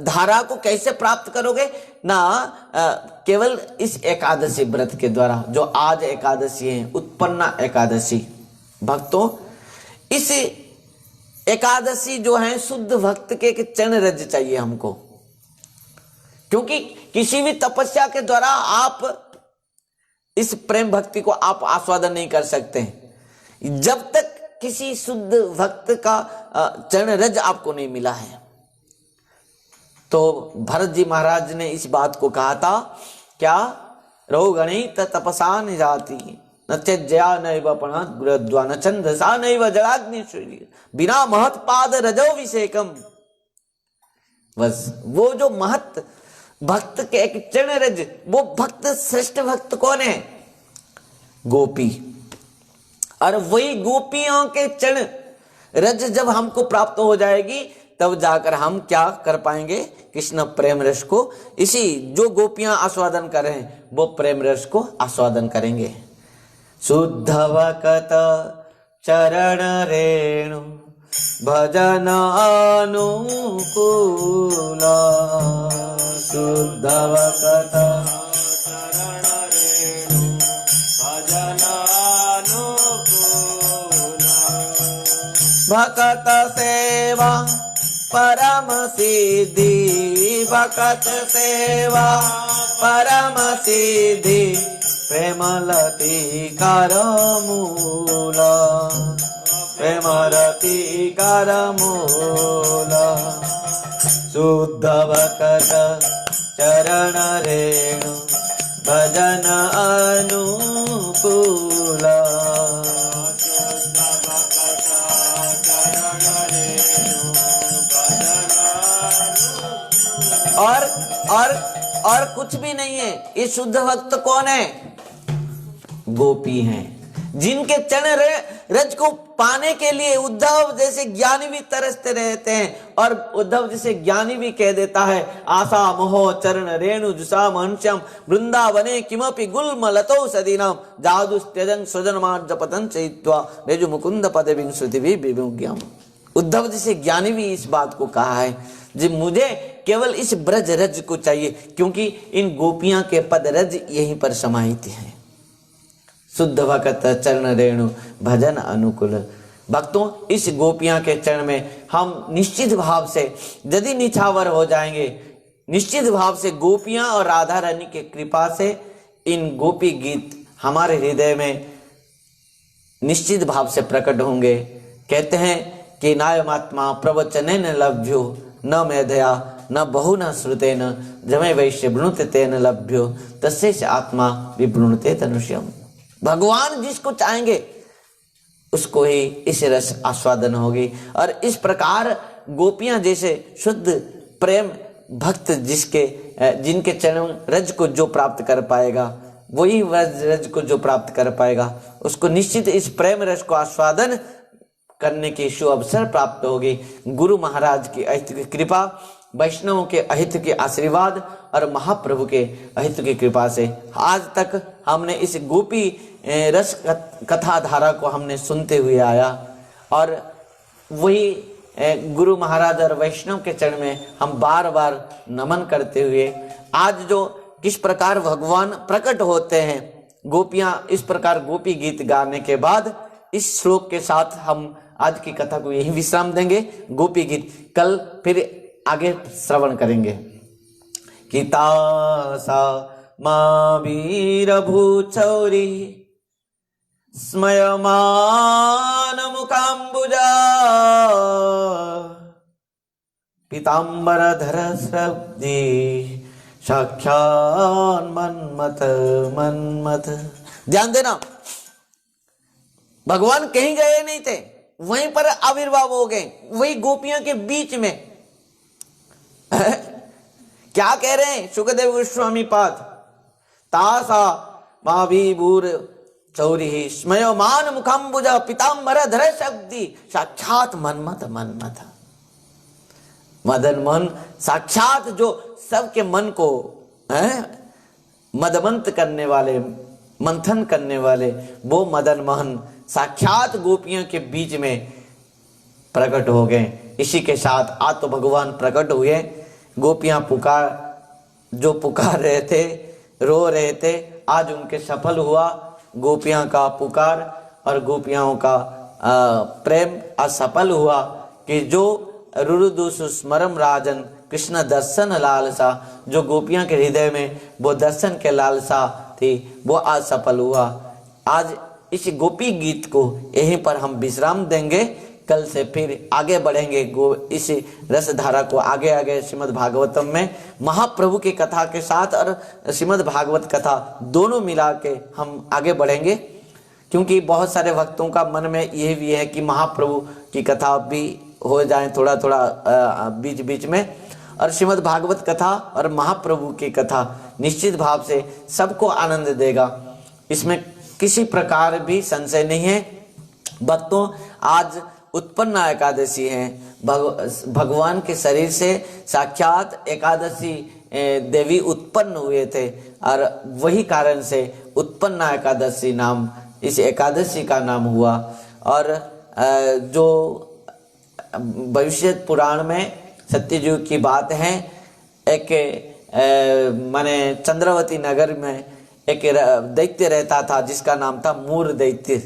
धारा को कैसे प्राप्त करोगे ना? केवल इस एकादशी व्रत के द्वारा, जो आज एकादशी है, उत्पन्ना एकादशी। भक्तों, इस एकादशी जो है शुद्ध भक्त के चरण रज चाहिए हमको, क्योंकि किसी भी तपस्या के द्वारा आप इस प्रेम भक्ति को आप आस्वादन नहीं कर सकते जब तक किसी शुद्ध भक्त का चरण रज आपको नहीं मिला है। तो भरत जी महाराज ने इस बात को कहा था, क्या? रहो गणित तपसा न जाती न त्यज्या नैव पणः गुरुद्वा न छंदसा नैव जलाग्नि सूर्य बिना महत पाद रजो विषेकम। बस वो जो महत भक्त के एक चरण रज, वो भक्त श्रेष्ठ भक्त कौन है? गोपी। और वही गोपियों के चरण रज जब हमको प्राप्त हो जाएगी, तब जाकर हम क्या कर पाएंगे? कृष्ण प्रेम रस को, इसी जो गोपियां आस्वादन कर रहे हैं, वो प्रेम रस को आस्वादन करेंगे। शुद्ध भक्त चरण रेणु भजन अनुकूला। शुद्ध भक्त चरण रेणु भजन अनुकूला। भक्त सेवा परम सिद्धि, भक्त सेवा परम सिद्धि प्रेमलती करमूला। प्रेमरती करमूला। शुद्ध भक्त चरण रेणु भजन अनुकूला। और कुछ भी नहीं है। ये शुद्ध भक्त कौन है? गोपी हैं, जिनके चरण रज को पाने के लिए उद्धव जैसे ज्ञानी भी तरसते रहते हैं। और उद्धव जैसे ज्ञानी भी कह देता है, आशा मोह चरण रेणु जुषा महंस्यम वृंदावने किमपि गुल्म लतो सदीनाम जादु त्यजन स्वजन मार्ज पतन चैत्वा रेजु मुकुंद पद विंशति विमुग्यम। उद्धव जैसे ज्ञानी भी इस बात को कहा है, जी मुझे केवल इस ब्रज रज को चाहिए, क्योंकि इन गोपियां के पद रज यहीं पर समाहित हैं। शुद्ध भक्त चरण रेणु भजन अनुकूल। भक्तों, इस गोपियां के चरण में हम निश्चित भाव से यदि निछावर हो जाएंगे, निश्चित भाव से गोपियां और राधा रानी के कृपा से इन गोपी गीत हमारे हृदय में निश्चित भाव से प्रकट होंगे। कहते हैं कि नायमात्मा प्रवचनेन लभ्यो न मेधया न बहु न श्रुतेन जमे वैश्य वृणुते तेन लभ्यो तस्यैष आत्मा विवृणुते तनुष्यम। भगवान जिसको चाहेंगे उसको ही इस रस आस्वादन होगी। और इस प्रकार गोपियां जैसे शुद्ध प्रेम भक्त जिनके चरण रज को जो प्राप्त कर पाएगा, वही रज को जो प्राप्त कर पाएगा, उसको निश्चित इस प्रेम रस को आस्वादन करने की शुभ अवसर प्राप्त होगी। गुरु महाराज की अहित की कृपा, वैष्णवों के अहित के आशीर्वाद और महाप्रभु के अहित की कृपा से आज तक हमने इस गोपी रस कथा धारा को हमने सुनते हुए आया। और वही गुरु महाराज और वैष्णव के चरण में हम बार बार नमन करते हुए आज जो किस प्रकार भगवान प्रकट होते हैं, गोपियां इस प्रकार गोपी गीत गाने के बाद इस श्लोक के साथ हम आज की कथा को यही विश्राम देंगे। गोपी गीत कल फिर आगे श्रवण करेंगे। कितासा मा वीर भूचौरी स्मयमान मुकाम्बुजा पीताम्बरधर श्रब्दी साक्षात् मन्मथ मन्मथ। ध्यान देना, भगवान कहीं गए नहीं थे, वहीं पर आविर्भाव हो गए, वही गोपियों के बीच में। क्या कह रहे हैं सुखदेव गोस्वामी पाद, तासा महावीभूर चौरी स्मयमान मुखाम्बुजा पीताम्बर धर शब्दी साक्षात मन्मथ मन्मथ। मदन मोहन साक्षात जो सबके मन को मदमंत करने वाले, मंथन करने वाले, वो मदन मोहन साक्षात गोपियों के बीच में प्रकट हो गए। इसी के साथ आज तो भगवान प्रकट हुए। गोपियां जो पुकार रहे थे, रो रहे थे, आज उनके सफल हुआ। गोपियां का पुकार और गोपियाओं का प्रेम असफल हुआ कि जो रुरुदुषु स्मरम राजन कृष्ण दर्शन लालसा, जो गोपियां के हृदय में वो दर्शन के लालसा थी, वो आज सफल हुआ। आज इस गोपी गीत को यहीं पर हम विश्राम देंगे। कल से फिर आगे बढ़ेंगे इस रस धारा को आगे आगे श्रीमद् भागवतम में महाप्रभु की कथा के साथ और श्रीमद् भागवत कथा दोनों मिला के हम आगे बढ़ेंगे। क्योंकि बहुत सारे भक्तों का मन में यह भी है कि महाप्रभु की कथा भी हो जाए थोड़ा थोड़ा बीच बीच में, और श्रीमद् भागवत कथा और महाप्रभु की कथा निश्चित भाव से सबको आनंद देगा, इसमें किसी प्रकार भी संशय नहीं है। भक्तों, आज उत्पन्न एकादशी है। भगवान के शरीर से साक्षात एकादशी देवी उत्पन्न हुए थे और वही कारण से उत्पन्न एकादशी नाम इस एकादशी का नाम हुआ। और जो भविष्य पुराण में सत्ययुग की बात है, एक माने चंद्रवती नगर में एक दैत्य रहता था जिसका नाम था मूर दैत्य।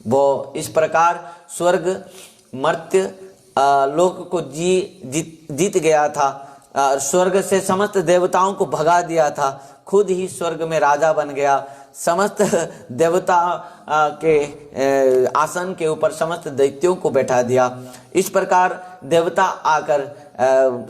वो इस प्रकार स्वर्ग मर्त्य लोक को जीत गया था, स्वर्ग से समस्त देवताओं को भगा दिया था, खुद ही स्वर्ग में राजा बन गया, समस्त देवता के आसन के ऊपर समस्त दैत्यों को बैठा दिया। इस प्रकार देवता आकर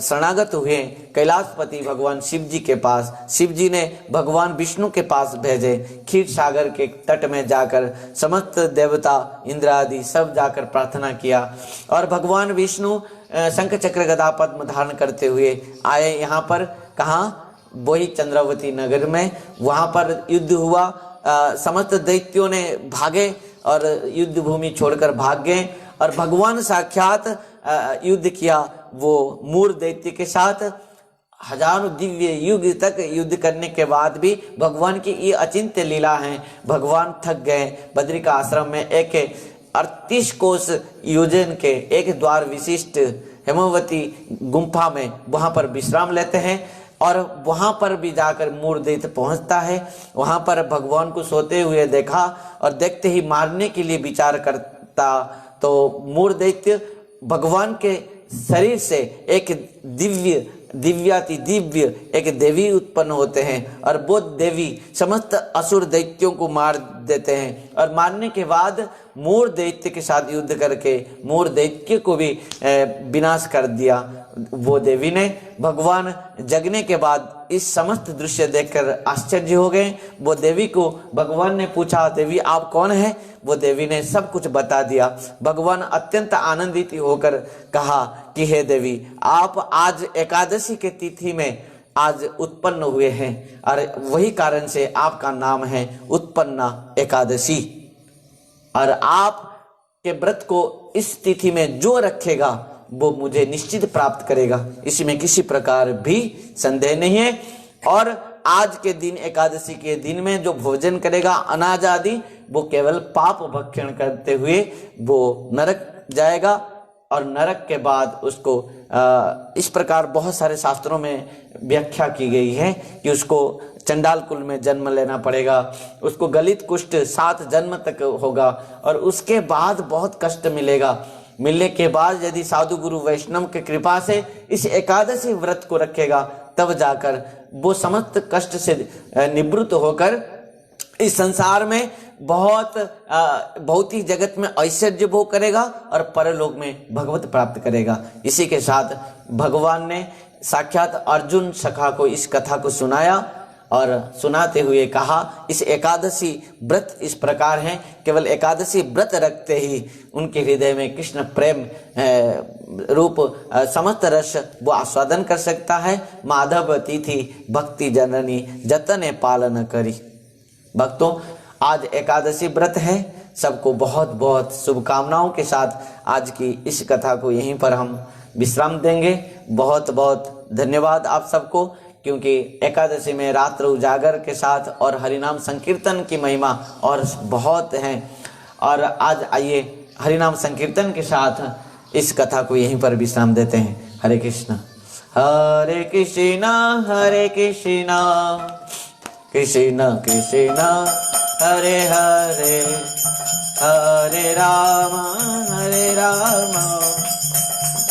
शरणागत हुए कैलाशपति भगवान शिव जी के पास। शिव जी ने भगवान विष्णु के पास भेजे। क्षीर सागर के तट में जाकर समस्त देवता इंद्र आदि सब जाकर प्रार्थना किया और भगवान विष्णु शंख चक्र गदा पद्म धारण करते हुए आए यहाँ पर। कहाँ? वही चंद्रवती नगर में। वहां पर युद्ध हुआ, समस्त दैत्यों ने भागे और युद्ध भूमि छोड़कर भाग गए और भगवान साक्षात युद्ध किया वो मूर दैत्य के साथ। हजारों दिव्य युग तक युद्ध करने के बाद भी भगवान की ये अचिंत्य लीला है। भगवान थक गए। बद्रिका आश्रम में एक 38 कोस योजन के एक द्वार विशिष्ट हेमवती गुम्फा में वहां पर विश्राम लेते हैं और वहां पर भी जाकर मूर दैत्य पहुंचता है। वहां पर भगवान को सोते हुए देखा और देखते ही मारने के लिए विचार करता तो मूर दैत्य भगवान के शरीर से एक दिव्याति दिव्य एक देवी उत्पन्न होते हैं और वो देवी समस्त असुर दैत्यों को मार देते हैं और मारने के बाद मूर दैत्य के साथ युद्ध करके मूर दैत्य को भी विनाश कर दिया। वो देवी ने भगवान जगने के बाद इस समस्त दृश्य देखकर आश्चर्य हो गए। वो देवी को भगवान ने पूछा, देवी आप कौन है? वो देवी ने सब कुछ बता दिया। भगवान अत्यंत आनंदित होकर कहा कि हे देवी, आप आज एकादशी के तिथि में आज उत्पन्न हुए हैं और वही कारण से आपका नाम है उत्पन्ना एकादशी। और आप के व्रत को इस तिथि में जो रखेगा वो मुझे निश्चित प्राप्त करेगा, इसमें किसी प्रकार भी संदेह नहीं है। और आज के दिन एकादशी के दिन में जो भोजन करेगा अनाज आदि, वो केवल पाप भक्षण करते हुए वो नरक जाएगा और नरक के बाद उसको इस प्रकार बहुत सारे शास्त्रों में व्याख्या की गई है कि उसको चंडाल कुल में जन्म लेना पड़ेगा, उसको गलित कुष्ठ 7 जन्म तक होगा और उसके बाद बहुत कष्ट मिलेगा। मिलने के बाद यदि साधु गुरु वैष्णव के कृपा से इस एकादशी व्रत को रखेगा तब जाकर वो समस्त कष्ट से निवृत्त होकर इस संसार में बहुत भौतिक जगत में ऐश्वर्य भोग करेगा और परलोक में भगवत प्राप्त करेगा। इसी के साथ भगवान ने साक्षात अर्जुन सखा को इस कथा को सुनाया और सुनाते हुए कहा, इस एकादशी व्रत इस प्रकार हैं, केवल एकादशी व्रत रखते ही उनके हृदय में कृष्ण प्रेम रूप समस्त रस वो आस्वादन कर सकता है। माधव तिथि भक्ति जननी जतने पालन करी। भक्तों, आज एकादशी व्रत है। सबको बहुत बहुत शुभकामनाओं के साथ आज की इस कथा को यहीं पर हम विश्राम देंगे। बहुत बहुत धन्यवाद आप सबको, क्योंकि एकादशी में रात्र उजागर के साथ और हरिनाम संकीर्तन की महिमा और बहुत है। और आज आइए हरिनाम संकीर्तन के साथ इस कथा को यहीं पर विश्राम देते हैं। हरे कृष्ण हरे कृष्ण कृष्ण कृष्ण हरे हरे, हरे राम राम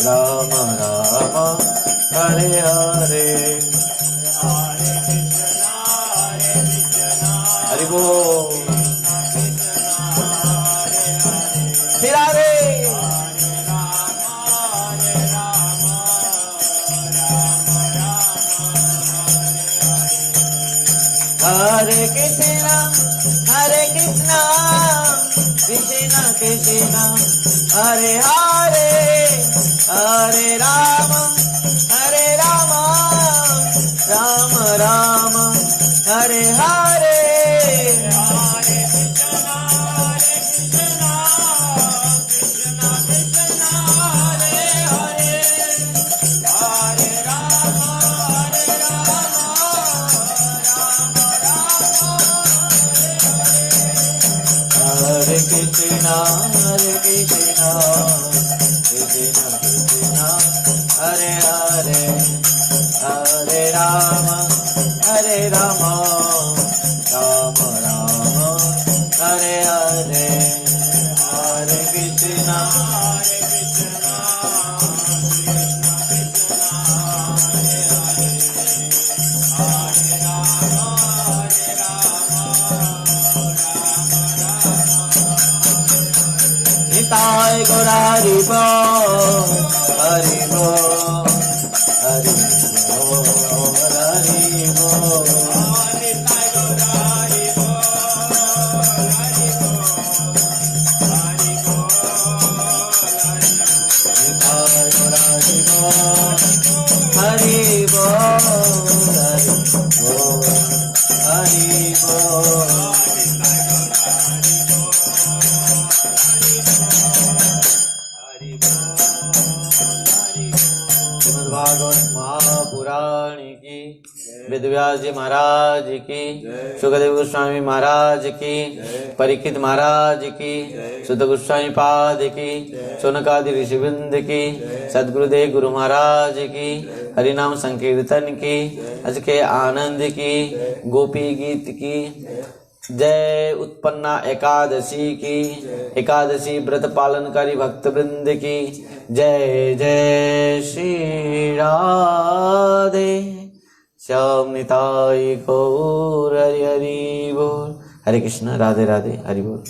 राम हरे हरे। हरि बोल। फिर हरे कृष्णा कृष्ण कृष्ण हरे हरे, हरे राम राम राम हरे हरे। हरे कृष्णा कृष्ण कृष्ण हरे हरे, हरे राम राम राम हरे हरे। हरे कृष्णा निताय गौर हरि बोल, हरि बोल, हरि बोल, हरि बोल। निताय गौर हरि बोल, हरि बोल, हरि बोल। निताय गौर हरि बोल, हरि बोल, हरि बोल। भागवत महापुराण की, वेद व्यास जी महाराज की, सुखदेव गोस्वामी महाराज की, परीक्षित महाराज की, सुत गोस्वामी पाद की, सोनकादि ऋषिवृंद की, सदगुरुदेव गुरु महाराज की, हरिनाम संकीर्तन की, अज के आनंद की, गोपी गीत की जय। उत्पन्ना एकादशी की, एकादशी व्रत पालनकारी भक्त वृंद की जय। जय श्री राधे श्याम निताई गौर हरि हरि बोल। हरे कृष्ण, राधे राधे, हरि बोल।